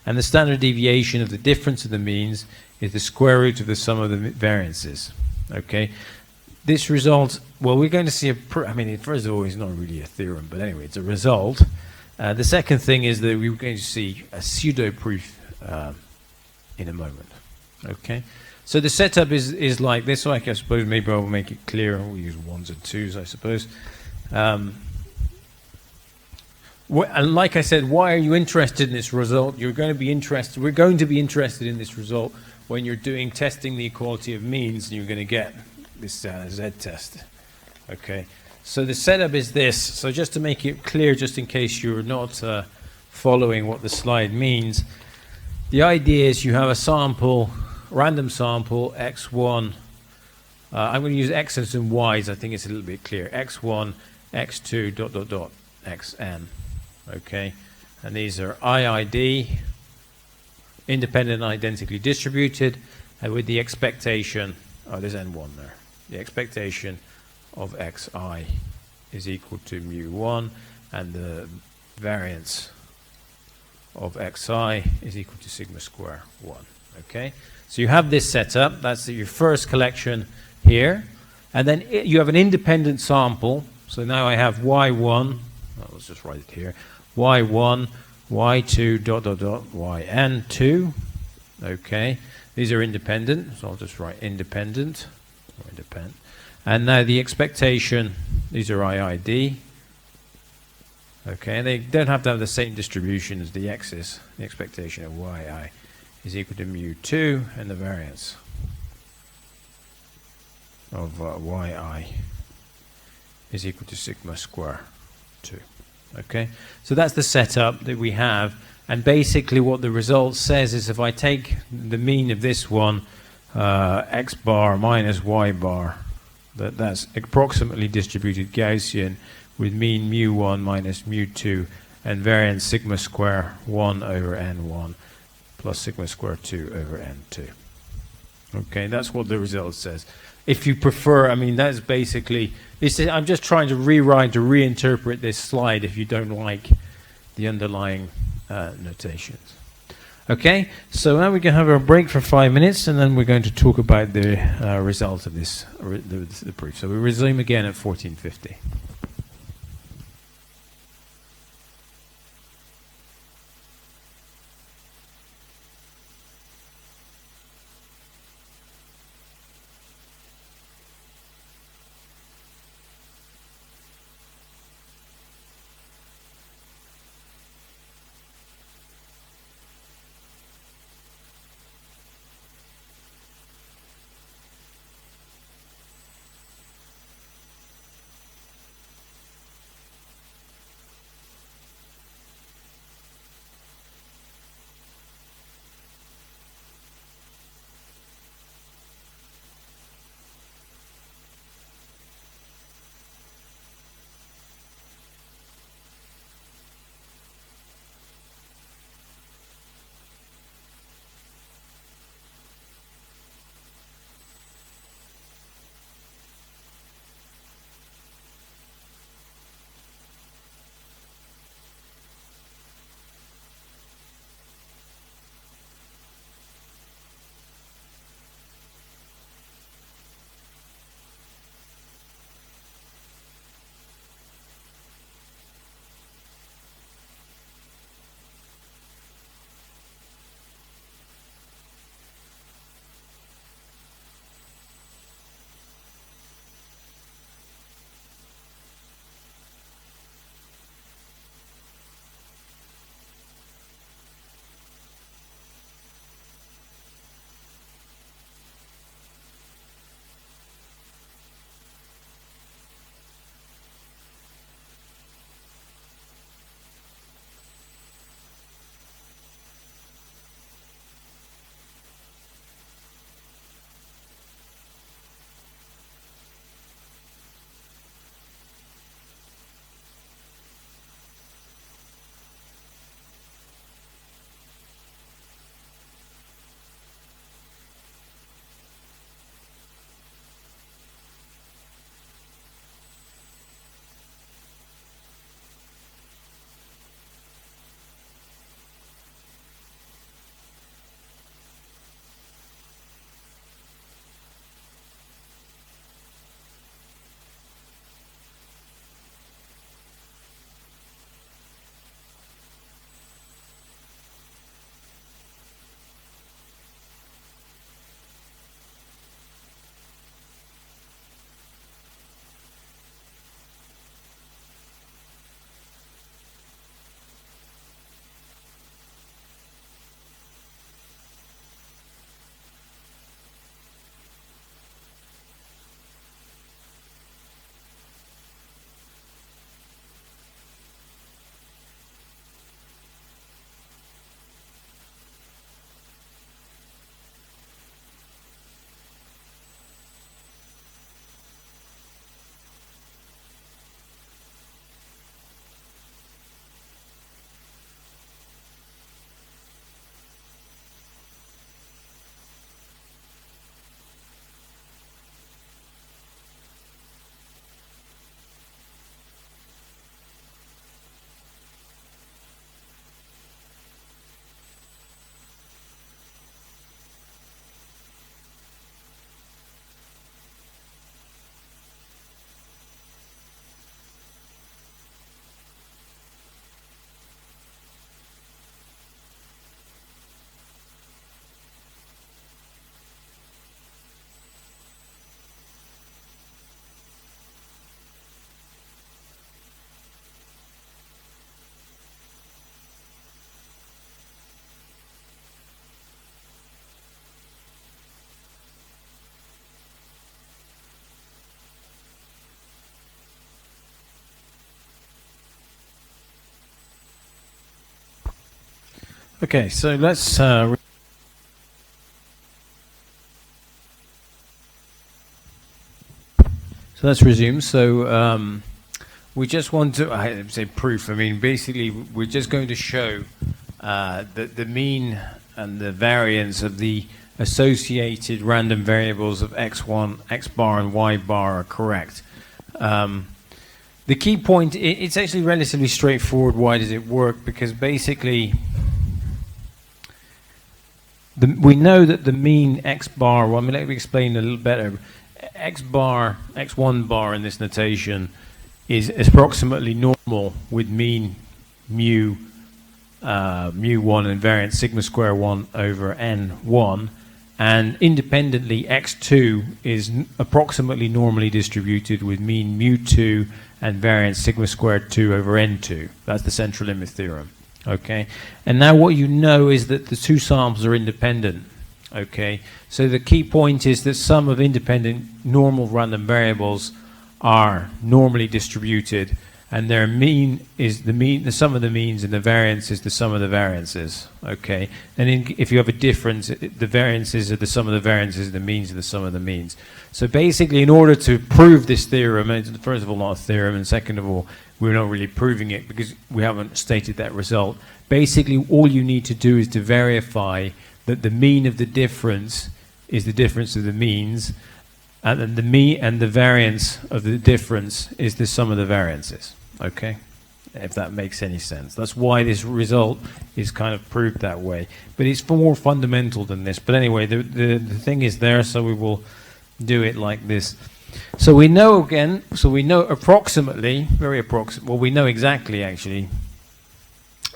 and the standard deviation of the difference of the means is the square root of the sum of the variances. Okay, this result, well, we're going to see I mean, first of all, it's not really a theorem, but anyway, it's a result. The second thing is that we're going to see a pseudo-proof in a moment. Okay, so the setup is like this. So I suppose maybe I'll make it clear. We'll use 1s and 2s, I suppose. And like I said, why are you interested in this result? We're going to be interested in this result when you're doing testing the equality of means, and you're going to get this z-test. Okay, so the setup is this. So just to make it clear, just in case you're not following what the slide means, the idea is you have a sample, random sample, x1. I'm going to use x's and y's. I think it's a little bit clear. x1, x2, ... xn. Okay, and these are IID, independent and identically distributed, and with the expectation, there's n1 there. The expectation of xi is equal to mu1, and the variance of xi is equal to sigma square 1. Okay, so you have this set up. That's your first collection here, and then you have an independent sample. So now I have y1. Let's just write it here. y1, y2, ... yn2. Okay, these are independent, so I'll just write independent. And now the expectation, these are IID. Okay, and they don't have to have the same distribution as the x's. The expectation of yi is equal to mu2, and the variance of yi is equal to sigma square 2. Okay, so that's the setup that we have And basically what the result says is if I take the mean of this one, x bar minus y bar, that's approximately distributed Gaussian with mean mu1 minus mu2 and variance sigma square 1 over n1 plus sigma square 2 over n2. Okay, that's what the result says. If you prefer, I mean, that's basically, I'm just trying to rewrite or reinterpret this slide if you don't like the underlying notations. Okay, so now we can have a break for 5 minutes and then we're going to talk about the result of this, the proof. So we resume again at 14:50. Okay, so let's resume. So we just want to, I say proof. I mean, basically, we're just going to show that the mean and the variance of the associated random variables of x1, x bar, and y bar are correct. The key point, it's actually relatively straightforward. Why does it work? Because basically, we know that the mean x bar, well, let me explain a little better. X bar, x1 bar in this notation is approximately normal with mean mu 1 and variance sigma square 1 over n1, and independently x2 is approximately normally distributed with mean mu 2 and variance sigma squared 2 over n2. That's the central limit theorem. Okay, and now what you know is that the two samples are independent. Okay, so the key point is that sum of independent normal random variables are normally distributed, and their mean is the sum of the means, and the variance is the sum of the variances. Okay, and if you have a difference, the variances are the sum of the variances, the means are the sum of the means. So basically, in order to prove this theorem, it's first of all not a theorem, and second of all, we're not really proving it because we haven't stated that result. Basically, all you need to do is to verify that the mean of the difference is the difference of the means, and the mean and the variance of the difference is the sum of the variances. Okay, if that makes any sense. That's why this result is kind of proved that way. But it's more fundamental than this. But anyway, the thing is there, so we will do it like this. So we know again, so we know approximately, very approximate, well, we know exactly actually,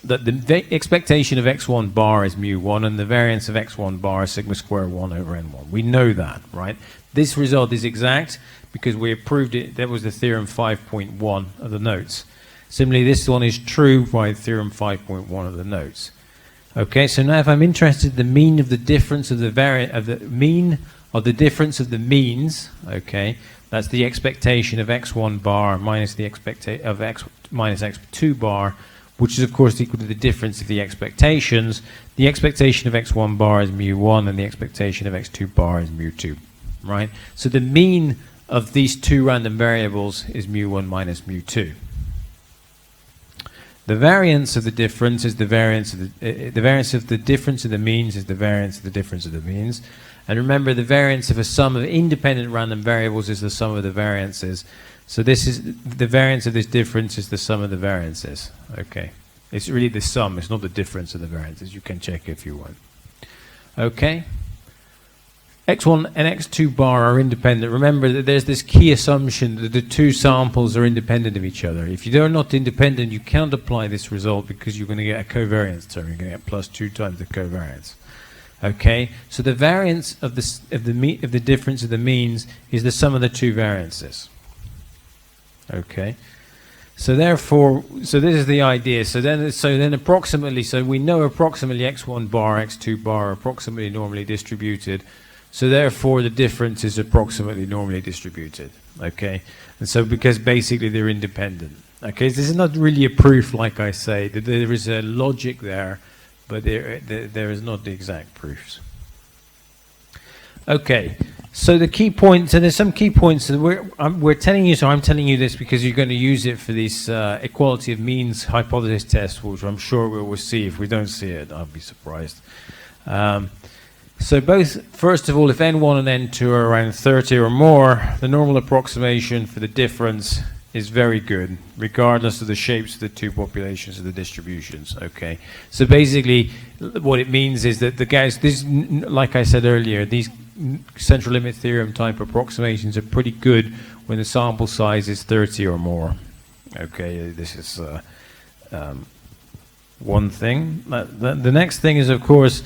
that the expectation of x1 bar is mu1 and the variance of x1 bar is sigma square 1 over n1. We know that, right? This result is exact because we have proved it. That was the theorem 5.1 of the notes. Similarly, this one is true by theorem 5.1 of the notes. Okay, so now if I'm interested, the mean of the difference of the mean of the difference of the means, okay, that's the expectation of x1 bar minus the expectation of x minus x2 bar, which is of course equal to the difference of the expectations. The expectation of x1 bar is mu1 and the expectation of x2 bar is mu2, right? So the mean of these two random variables is mu1 minus mu2. The variance of the difference is the variance of the variance of the difference of the means is the variance of the difference of the means. And remember, the variance of a sum of independent random variables is the sum of the variances. So this is the variance of this difference is the sum of the variances. Okay, it's really the sum. It's not the difference of the variances. You can check if you want. Okay. X1 and X2 bar are independent. Remember that there's this key assumption that the two samples are independent of each other. If they're not independent, you can't apply this result because you're going to get a covariance term. You're going to get plus 2 times the covariance. Okay, so the variance of the difference of the means is the sum of the two variances. Okay, so therefore, so this is the idea. So then approximately, so we know approximately x1 bar, x2 bar are approximately normally distributed. So therefore, the difference is approximately normally distributed. Okay, and so because basically they're independent. Okay, this is not really a proof, like I say. There is a logic there, but there is not the exact proofs. Okay, so the key points, and there's some key points that we're telling you, so I'm telling you this because you're going to use it for this equality of means hypothesis test, which I'm sure we will see. If we don't see it, I'll be surprised. So both, first of all, if n1 and n2 are around 30 or more, the normal approximation for the difference is very good, regardless of the shapes of the two populations of the distributions. Okay, so basically what it means is that the guys, this, like I said earlier, these central limit theorem type approximations are pretty good when the sample size is 30 or more. Okay, this is one thing. The next thing is, of course,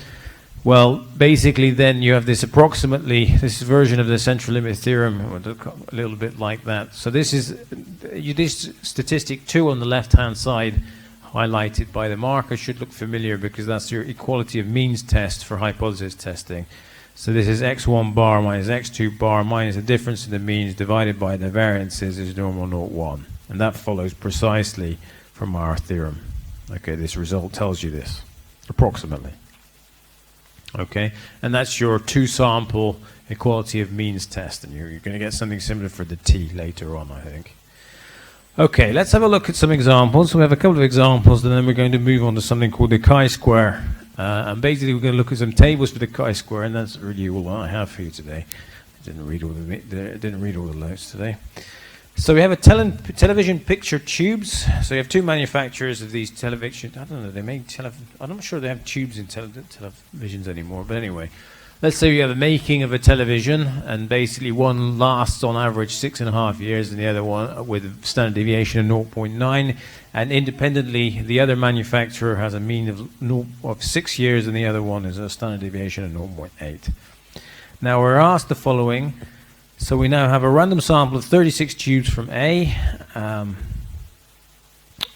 well, basically then you have this approximately, this version of the central limit theorem, a little bit like that. So this is, this statistic 2 on the left-hand side, highlighted by the marker, should look familiar because that's your equality of means test for hypothesis testing. So this is x1 bar minus x2 bar minus the difference in the means divided by the variances is normal 0.1. And that follows precisely from our theorem. Okay, this result tells you this. approximately. Okay, and that's your two-sample equality of means test, and you're going to get something similar for the t later on, I think. Okay, let's have a look at some examples. We have a couple of examples, and then we're going to move on to something called the chi-square. And basically, we're going to look at some tables for the chi-square, and that's really all I have for you today. I didn't read all the notes today. So we have a television picture tubes. So you have two manufacturers of these television. I don't know. They make I'm not sure they have tubes in televisions anymore. But anyway, let's say you have the making of a television, and basically one lasts on average 6.5 years, and the other one with a standard deviation of 0.9. And independently, the other manufacturer has a mean of 6 years, and the other one is a standard deviation of 0.8. Now we're asked the following. So we now have a random sample of 36 tubes from A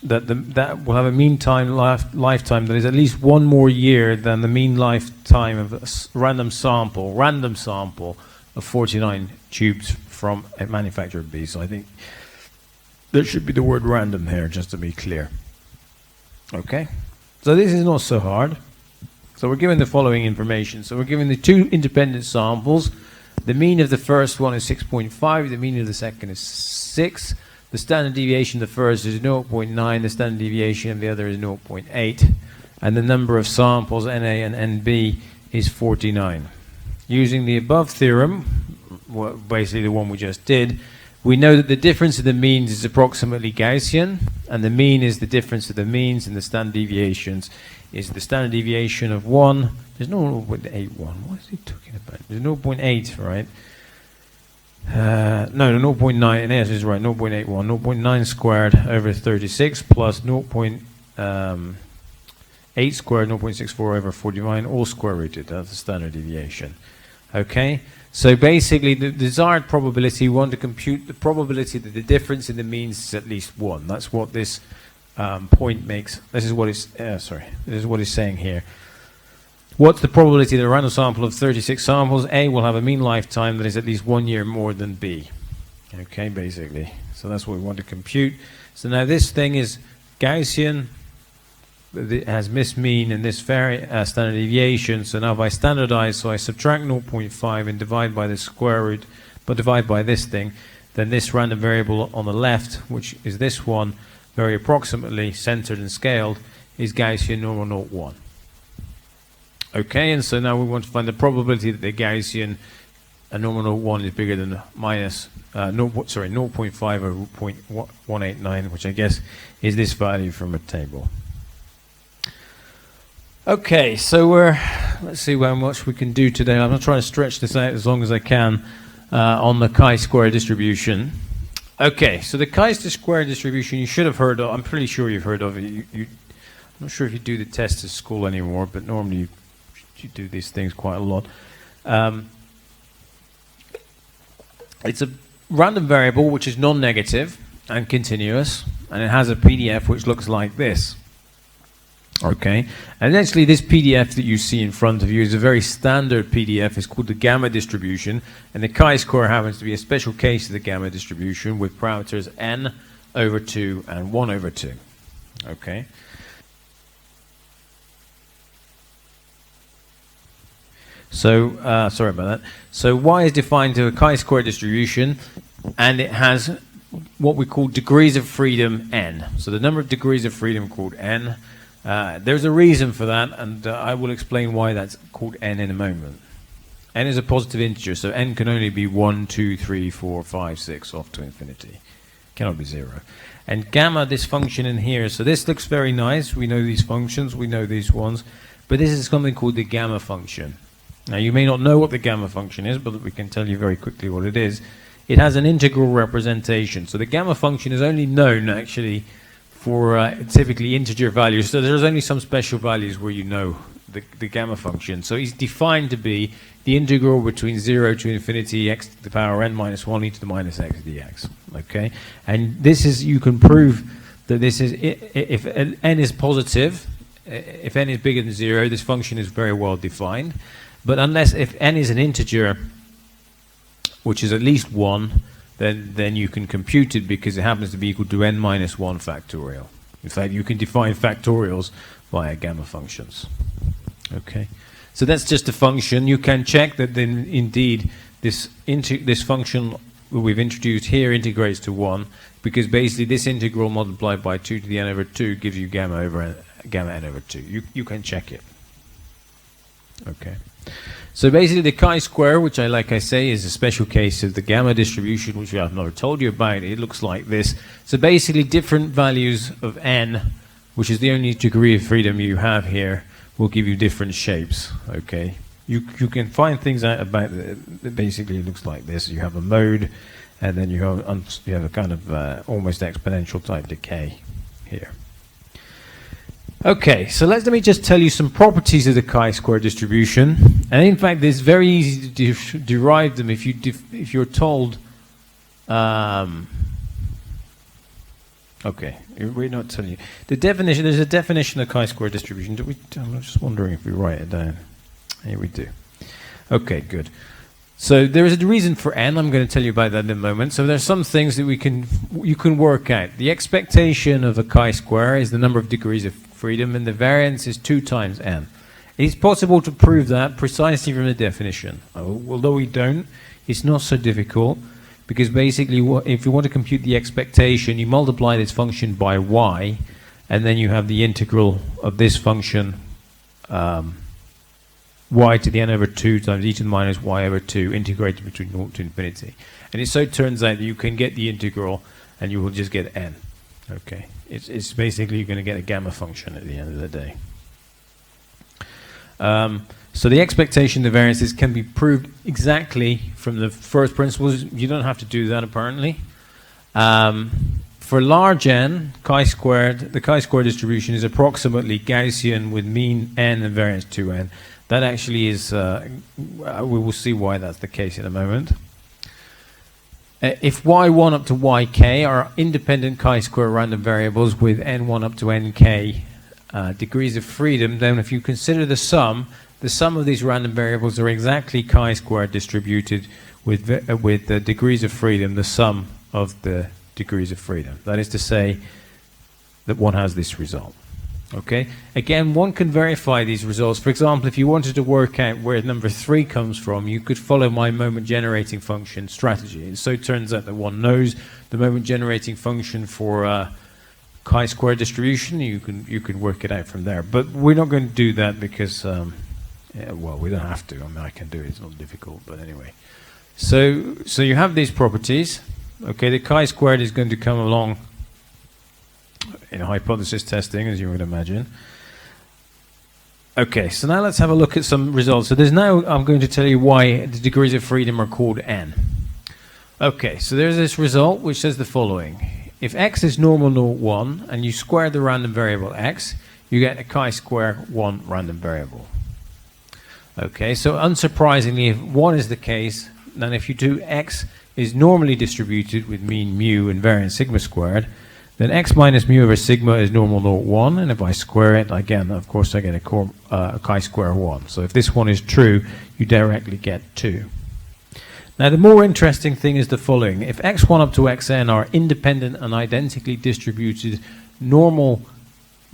that will have a mean lifetime that is at least 1 more year than the mean lifetime of a random sample of 49 tubes from a manufacturer B. So I think there should be the word random here, just to be clear. Okay, so this is not so hard. So we're given the following information. So we're given the two independent samples. The mean of the first one is 6.5, the mean of the second is 6. The standard deviation of the first is 0.9, the standard deviation of the other is 0.8. And the number of samples, NA and NB, is 49. Using the above theorem, basically the one we just did, we know that the difference of the means is approximately Gaussian, and the mean is the difference of the means, and the standard deviations is the standard deviation of 1. There's no 0.81. What is he talking about? There's 0.8, right? No, 0.9. Yes, is right. 0.81. 0.9 squared over 36 plus 0.8 squared, 0.64 over 49, all square rooted. That's the standard deviation. Okay? So basically, the desired probability, we want to compute the probability that the difference in the means is at least 1. That's what this point makes. This is what it's saying here. What's the probability that a random sample of 36 samples, A, will have a mean lifetime that is at least 1 year more than B? Okay, basically. So that's what we want to compute. So now this thing is Gaussian. It has mismean and this standard deviation. So now if I standardize, so I subtract 0.5 and divide by the square root, but divide by this thing, then this random variable on the left, which is this one, very approximately centered and scaled, is Gaussian normal 0.1. Okay, and so now we want to find the probability that the Gaussian normal 0.1 is bigger than minus 0.5 or 0.189, which I guess is this value from a table. Okay, so let's see how much we can do today. I'm going to try to stretch this out as long as I can on the chi-square distribution. Okay, so the chi-square distribution you should have heard of. I'm pretty sure you've heard of it. I'm not sure if you do the test at school anymore, but normally you do these things quite a lot. It's a random variable which is non-negative and continuous, and it has a PDF which looks like this. Okay, and actually this PDF that you see in front of you is a very standard PDF. It's called the gamma distribution, and the chi-square happens to be a special case of the gamma distribution with parameters n over 2 and 1 over 2. Okay. So, sorry about that. So y is defined to a chi-square distribution, and it has what we call degrees of freedom n. So the number of degrees of freedom called n. There's a reason for that, and I will explain why that's called n in a moment. N is a positive integer, so n can only be 1, 2, 3, 4, 5, 6, off to infinity. Cannot be 0. And gamma, this function in here, so this looks very nice. We know these functions, we know these ones, but this is something called the gamma function. Now, you may not know what the gamma function is, but we can tell you very quickly what it is. It has an integral representation. So the gamma function is only known, actually, for typically integer values. So there's only some special values where you know the gamma function. So it's defined to be the integral between 0 to infinity x to the power n minus 1 e to the minus x dx. Okay? And this is, you can prove that this is, if n is positive, if n is bigger than 0, this function is very well defined. But unless, if n is an integer, which is at least 1, then you can compute it because it happens to be equal to n minus 1 factorial. In fact, you can define factorials via gamma functions. Okay, so that's just a function. You can check that then indeed this function we've introduced here integrates to 1, because basically this integral multiplied by 2 to the n over 2 gives you gamma n over 2. You can check it. Okay. So basically the chi-square, which like I say, is a special case of the gamma distribution, which I've never told you about. It looks like this. So basically different values of n, which is the only degree of freedom you have here, will give you different shapes. Okay. You can find things out about it. Basically it looks like this. You have a mode, and then you have a kind of almost exponential type decay here. Okay, so let me just tell you some properties of the chi-square distribution. And in fact, it's very easy to derive them if you're told. Okay, we're not telling you the definition. There's a definition of chi-square distribution. I'm just wondering if we write it down. Here we do. Okay, good. So there is a reason for n. I'm going to tell you about that in a moment. So there's some things that you can work out. The expectation of a chi-square is the number of degrees of freedom, and the variance is 2 times n. It's possible to prove that precisely from the definition. Although we don't, it's not so difficult, because basically if you want to compute the expectation, you multiply this function by y, and then you have the integral of this function y to the n over 2 times e to the minus y over 2 integrated between 0 to infinity. And it so turns out that you can get the integral and you will just get n. Okay, it's basically you're going to get a gamma function at the end of the day. So the expectation, the variances can be proved exactly from the first principles. You don't have to do that apparently. For large n, the chi-square distribution is approximately Gaussian with mean n and variance 2n. That actually is, we will see why that's the case in a moment. If y1 up to yk are independent chi-square random variables with n1 up to nk degrees of freedom, then if you consider the sum of these random variables are exactly chi-square distributed with the degrees of freedom, the sum of the degrees of freedom. That is to say that one has this result. Okay. Again, one can verify these results. For example, if you wanted to work out where number 3 comes from, you could follow my moment generating function strategy. And so it turns out that one knows the moment generating function for chi-square distribution. You can work it out from there. But we're not going to do that because, well, we don't have to. I mean, I can do it. It's not difficult. But anyway. So you have these properties. Okay, the chi-squared is going to come along in hypothesis testing, as you would imagine. Okay, so now let's have a look at some results. So I'm going to tell you why the degrees of freedom are called n. Okay, so there's this result which says the following. If x is normal 0, 1, and you square the random variable x, you get a chi-square 1 random variable. Okay, so unsurprisingly, if 1 is the case, then if you do x is normally distributed with mean mu and variance sigma squared, then x minus mu over sigma is normal 0, 1, and if I square it, again, of course, I get a chi-square 1. So if this one is true, you directly get 2. Now, the more interesting thing is the following. If x1 up to xn are independent and identically distributed normal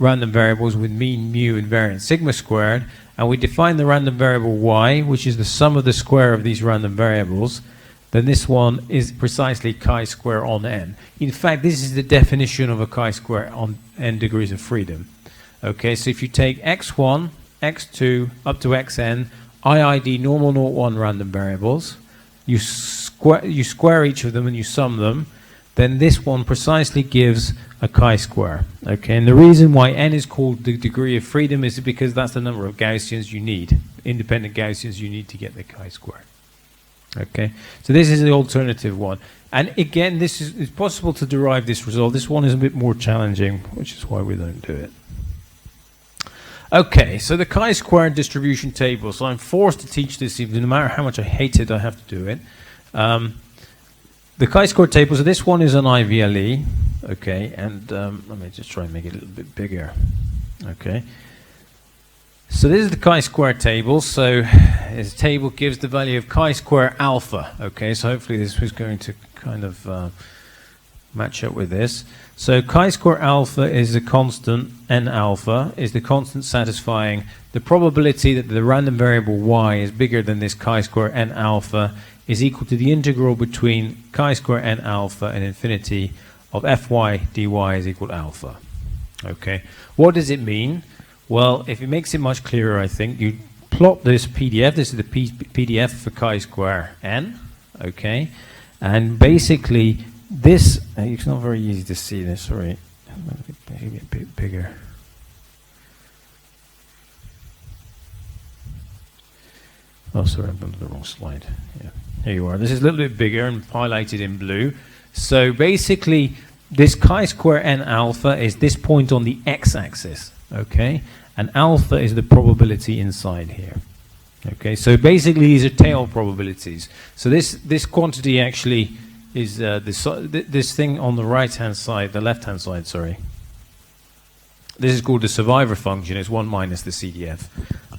random variables with mean mu and variance sigma squared, and we define the random variable y, which is the sum of the square of these random variables, then this one is precisely chi-square on n. In fact, this is the definition of a chi-square on n degrees of freedom. Okay, so if you take x1, x2, up to xn, IID normal 0, 1 random variables, you square each of them and you sum them, then this one precisely gives a chi-square. Okay, and the reason why n is called the degree of freedom is because that's the number of Gaussians you need, independent Gaussians you need to get the chi-square. Okay, so this is the alternative one. And again, it's possible to derive this result. This one is a bit more challenging, which is why we don't do it. Okay, so the chi-square distribution table. So I'm forced to teach this, even no matter how much I hate it, I have to do it. The chi-square table, so this one is an IVLE. Okay, and let me just try and make it a little bit bigger. Okay. So this is the chi-square table. So this table gives the value of chi-square alpha. Okay, so hopefully this was going to kind of match up with this. So chi-square alpha is the constant, n alpha is the constant satisfying the probability that the random variable y is bigger than this chi-square n alpha is equal to the integral between chi-square n alpha and infinity of fy dy is equal to alpha. Okay, what does it mean? Well, if it makes it much clearer, I think, you plot this PDF. This is the PDF for chi-square n, okay? And basically, this, it's not very easy to see this, sorry. Maybe a bit bigger. Oh, sorry, I'm on the wrong slide. Yeah, here you are. This is a little bit bigger and highlighted in blue. So basically, this chi-square n alpha is this point on the x-axis, okay? And alpha is the probability inside here. Okay, so basically these are tail probabilities. So this quantity actually is this thing on the right-hand side, the left-hand side, sorry. This is called the survivor function. It's 1 minus the CDF.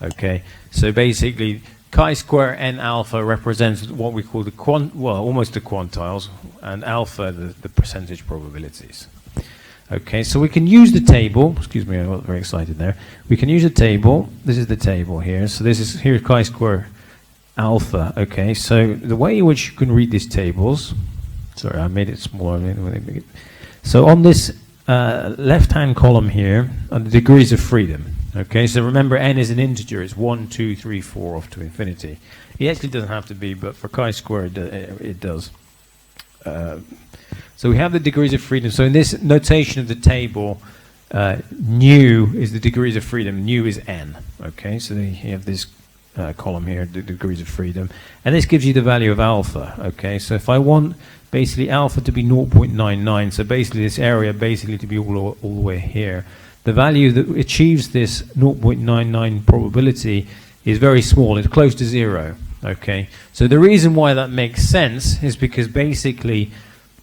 Okay, so basically chi-square n alpha represents what we call the almost the quantiles, and alpha the percentage probabilities. Okay, so we can use the table. Excuse me, I got very excited there. We can use a table. This is the table here. So this is here chi-square alpha. Okay, so the way in which you can read these tables. Sorry, I made it smaller. So on this left-hand column here are the degrees of freedom. Okay, so remember n is an integer. It's 1, 2, 3, 4 off to infinity. It actually doesn't have to be, but for chi-square it does. So we have the degrees of freedom. So in this notation of the table, nu is the degrees of freedom. Nu is n. Okay, so you have this column here, the degrees of freedom, and this gives you the value of alpha. Okay, so if I want basically alpha to be 0.99, so basically this area basically to be all the way here, the value that achieves this 0.99 probability is very small. It's close to 0. Okay, so the reason why that makes sense is because basically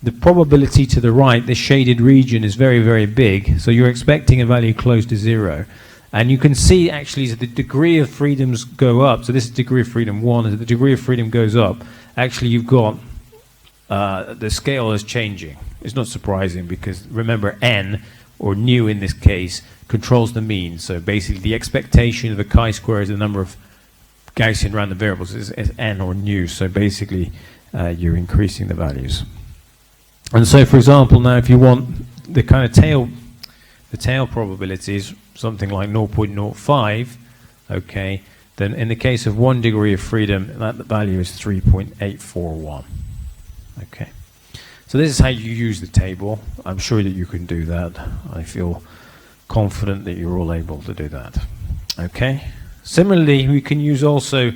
the probability to the right, this shaded region, is very, very big. So you're expecting a value close to 0. And you can see actually as the degree of freedoms go up, so this is degree of freedom 1, as the degree of freedom goes up, actually you've got the scale is changing. It's not surprising because remember n, or nu in this case, controls the mean. So basically the expectation of a chi-square is the number of Gaussian random variables is n or nu. So basically you're increasing the values. And so, for example, now if you want the kind of tail probabilities, something like 0.05, okay, then in the case of 1 degree of freedom, that value is 3.841. Okay, so this is how you use the table. I'm sure that you can do that. I feel confident that you're all able to do that. Okay. Similarly, we can use also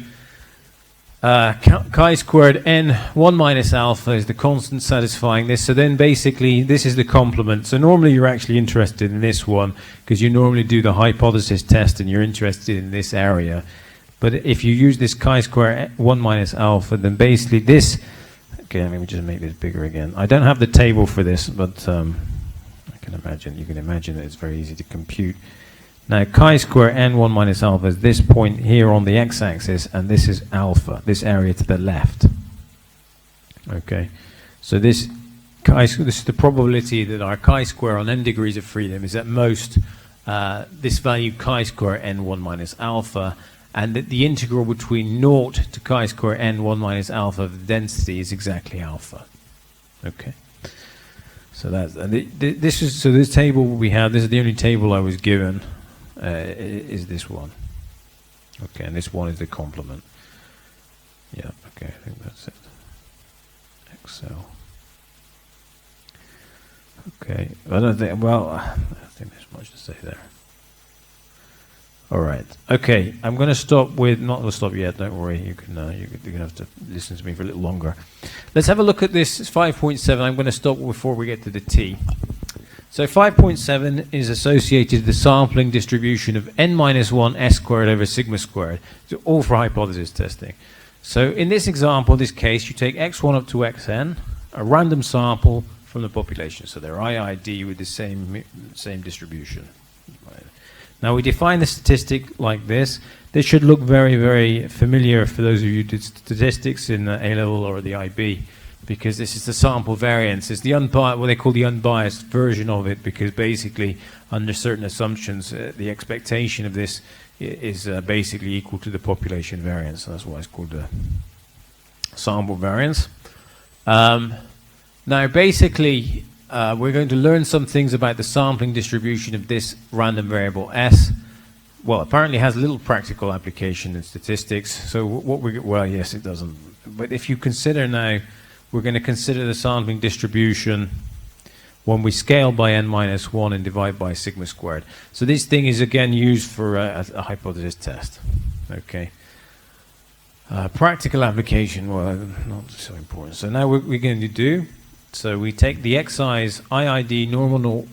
chi-squared n 1 minus alpha is the constant satisfying this. So then basically this is the complement. So normally you're actually interested in this one because you normally do the hypothesis test and you're interested in this area. But if you use this chi-square 1 minus alpha, then basically this, okay, let me just make this bigger again. I don't have the table for this, but I can imagine, you can imagine that it's very easy to compute. Now chi-square n 1 minus alpha is this point here on the x-axis, and this is alpha, this area to the left. Okay, so this is the probability that our chi-square on n degrees of freedom is at most this value chi-square n 1 minus alpha, and that the integral between 0 to chi-square n 1 minus alpha of the density is exactly alpha. Okay. So that's this table we have. This is the only table I was given. Is this one. Okay, and this one is the complement. Yeah, okay, I think that's it. Excel. Okay, I don't think there's much to say there. All right, okay, I'm going to stop with, not going to stop yet, don't worry, you're going to have to listen to me for a little longer. Let's have a look at this, it's 5.7, I'm going to stop before we get to the T. So 5.7 is associated with the sampling distribution of n minus 1 s squared over sigma squared. So all for hypothesis testing. So in this example, this case, you take x1 up to xn, a random sample from the population. So they're IID with the same distribution. Now we define the statistic like this. This should look very, very familiar for those of you who did statistics in A-level or the IB. because this is the sample variance. It's the what they call the unbiased version of it, because basically under certain assumptions the expectation of this is basically equal to the population variance. That's why it's called the sample variance. Now basically we're going to learn some things about the sampling distribution of this random variable S. Well, apparently it has little practical application in statistics. So well, yes, it doesn't. But if you consider now, we're going to consider the sampling distribution when we scale by n-1 and divide by sigma squared. So this thing is again used for a hypothesis test. Okay. Practical application, well, not so important. So now what we're going to do, so we take the xi's IID normal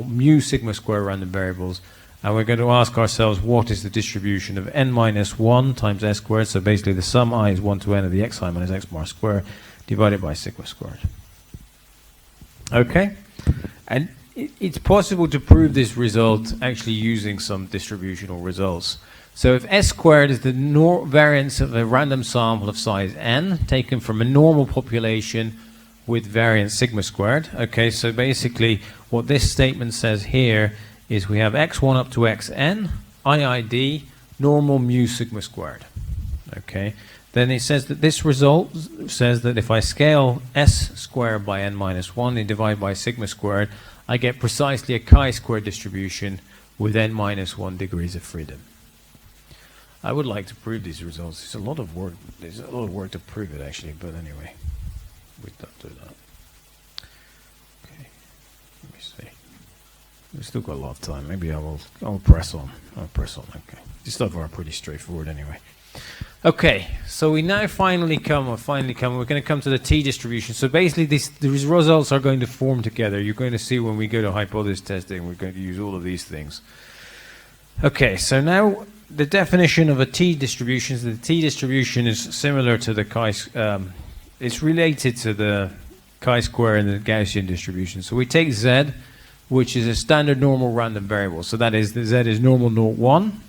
mu sigma square random variables, and we're going to ask ourselves what is the distribution of n-1 times s squared. So basically the sum I is 1 to n of the xi minus x bar squared divided by sigma squared. Okay, and it's possible to prove this result actually using some distributional results. So if s squared is the variance of a random sample of size n taken from a normal population with variance sigma squared, okay, so basically what this statement says here is we have x1 up to xn, IID, normal mu sigma squared. Okay, then it says that this result says that if I scale s squared by n-1 and divide by sigma squared, I get precisely a chi-square distribution with n-1 degrees of freedom. I would like to prove these results. It's a lot of work. There's a lot of work to prove it, actually. But anyway, we don't do that. Okay, let me see. We've still got a lot of time. Maybe I'll press on. I'll press on. Okay, these stuff are pretty straightforward anyway. Okay, so we now finally come. We're going to come to the t distribution. So basically, these results are going to form together. You're going to see when we go to hypothesis testing, we're going to use all of these things. Okay, so now the definition of a t distribution is that the t distribution is similar to the it's related to the chi-square and the Gaussian distribution. So we take z, which is a standard normal random variable. So that is, the z is normal 0, 1.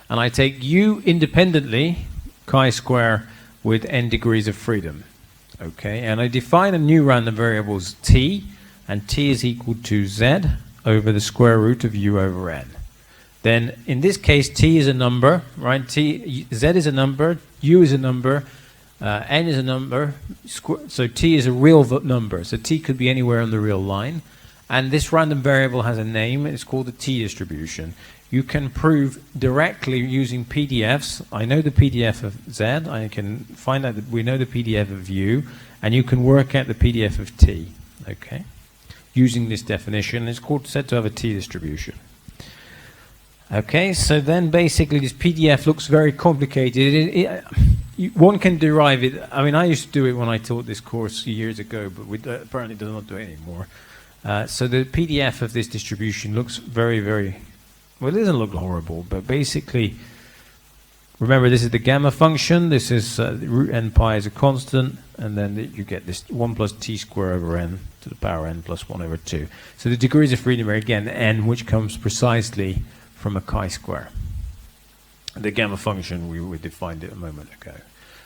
And I take u independently, chi-square, with n degrees of freedom. Okay, and I define a new random variable as t, and t is equal to z over the square root of u over n. Then in this case, t is a number, right? Z is a number, u is a number, n is a number, so t is a real number. So t could be anywhere on the real line. And this random variable has a name, it's called the t distribution. You can prove directly using PDFs. I know the PDF of z, I can find out that we know the PDF of u, and you can work out the PDF of t, okay? Using this definition, it's said to have a t distribution. Okay, so then basically this PDF looks very complicated. One can derive it. I mean, I used to do it when I taught this course years ago, but we apparently do not do it anymore. So the PDF of this distribution looks very, very, well, it doesn't look horrible, but basically, remember this is the gamma function, this is root n pi is a constant, and then you get this 1 plus t squared over n to the power n plus 1 over 2. So the degrees of freedom are again n, which comes precisely from a chi-square. The gamma function, we defined it a moment ago.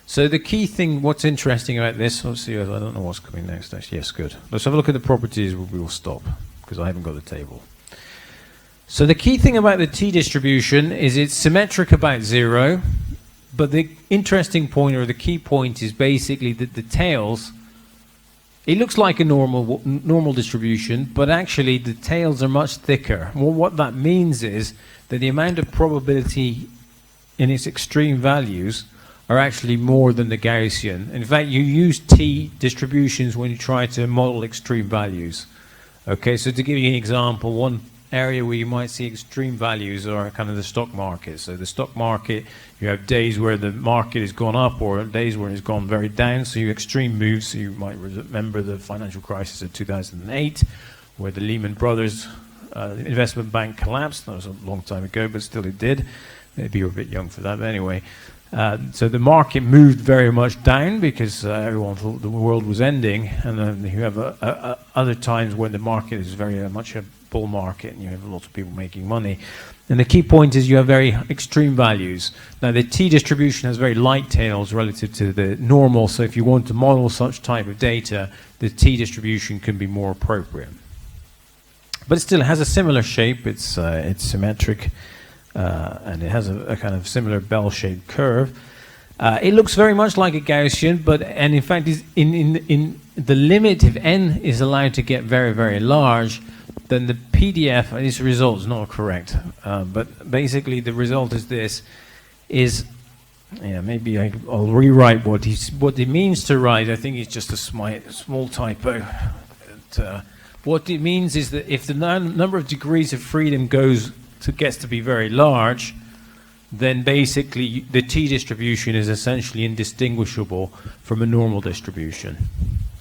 So the key thing, what's interesting about this, let's see, I don't know what's coming next, actually. Yes, good. Let's have a look at the properties, we will stop, because I haven't got the table. So the key thing about the t distribution is it's symmetric about 0, but the interesting point, or the key point, is basically that the tails, it looks like a normal distribution, but actually the tails are much thicker. Well, what that means is that the amount of probability in its extreme values are actually more than the Gaussian. In fact, you use t distributions when you try to model extreme values. Okay, so to give you an example, one area where you might see extreme values are kind of the stock market. So the stock market, you have days where the market has gone up or days where it's gone very down, so you extreme moves. So you might remember the financial crisis of 2008 where the Lehman Brothers investment bank collapsed. That was a long time ago, but still it did. Maybe you're a bit young for that, but anyway. So the market moved very much down because everyone thought the world was ending, and then you have other times when the market is very much bull market and you have lots of people making money. And the key point is you have very extreme values. Now the T distribution has very light tails relative to the normal, so if you want to model such type of data, the T distribution can be more appropriate. But it still has a similar shape. It's symmetric, and it has a kind of similar bell-shaped curve. It looks very much like a Gaussian, and in fact, in the limit, if n is allowed to get very, very large, then the PDF, and this result is not correct, but basically the result is this, maybe I'll rewrite what it means to write. I think it's just a small typo. What it means is that if the number of degrees of freedom gets to be very large, then basically the T distribution is essentially indistinguishable from a normal distribution.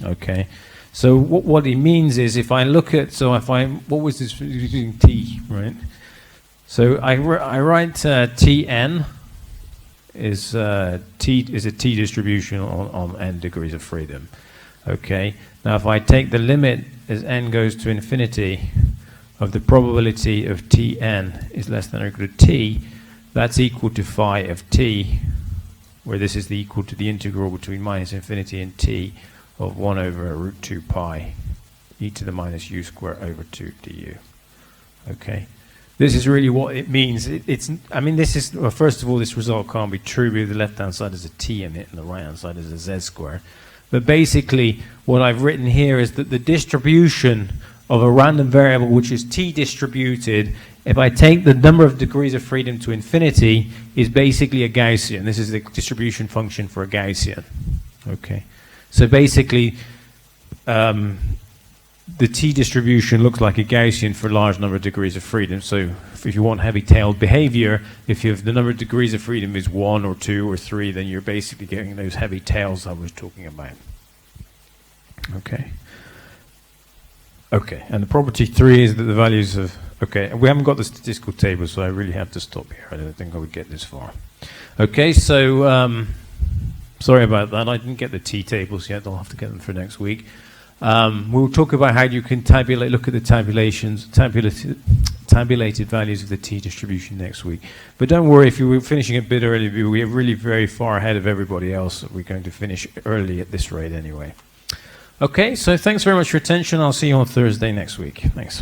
Okay, so what it means is if I look at, what was this using T, right? So I write Tn is a T distribution on n degrees of freedom. Okay, now if I take the limit as n goes to infinity of the probability of Tn is less than or equal to T, that's equal to phi of T, where this is equal to the integral between minus infinity and T of 1 over root 2 pi e to the minus u squared over 2 du. Okay, this is really what it means. First of all, this result can't be true because the left-hand side is a T in it and the right-hand side is a Z squared. But basically, what I've written here is that the distribution of a random variable which is T distributed, if I take the number of degrees of freedom to infinity, is basically a Gaussian. This is the distribution function for a Gaussian. Okay, so basically, the T distribution looks like a Gaussian for a large number of degrees of freedom. So if you want heavy-tailed behavior, if the number of degrees of freedom is 1 or 2 or 3, then you're basically getting those heavy tails I was talking about. Okay. Okay, and the property 3 is that the values of... Okay, we haven't got the statistical table, so I really have to stop here. I don't think I would get this far. Okay, so... sorry about that. I didn't get the T tables yet. I'll have to get them for next week. We'll talk about how you can look at the tabulated values of the T distribution next week. But don't worry, if you were finishing a bit early, we're really very far ahead of everybody else. We're going to finish early at this rate anyway. Okay, so thanks very much for your attention. I'll see you on Thursday next week. Thanks.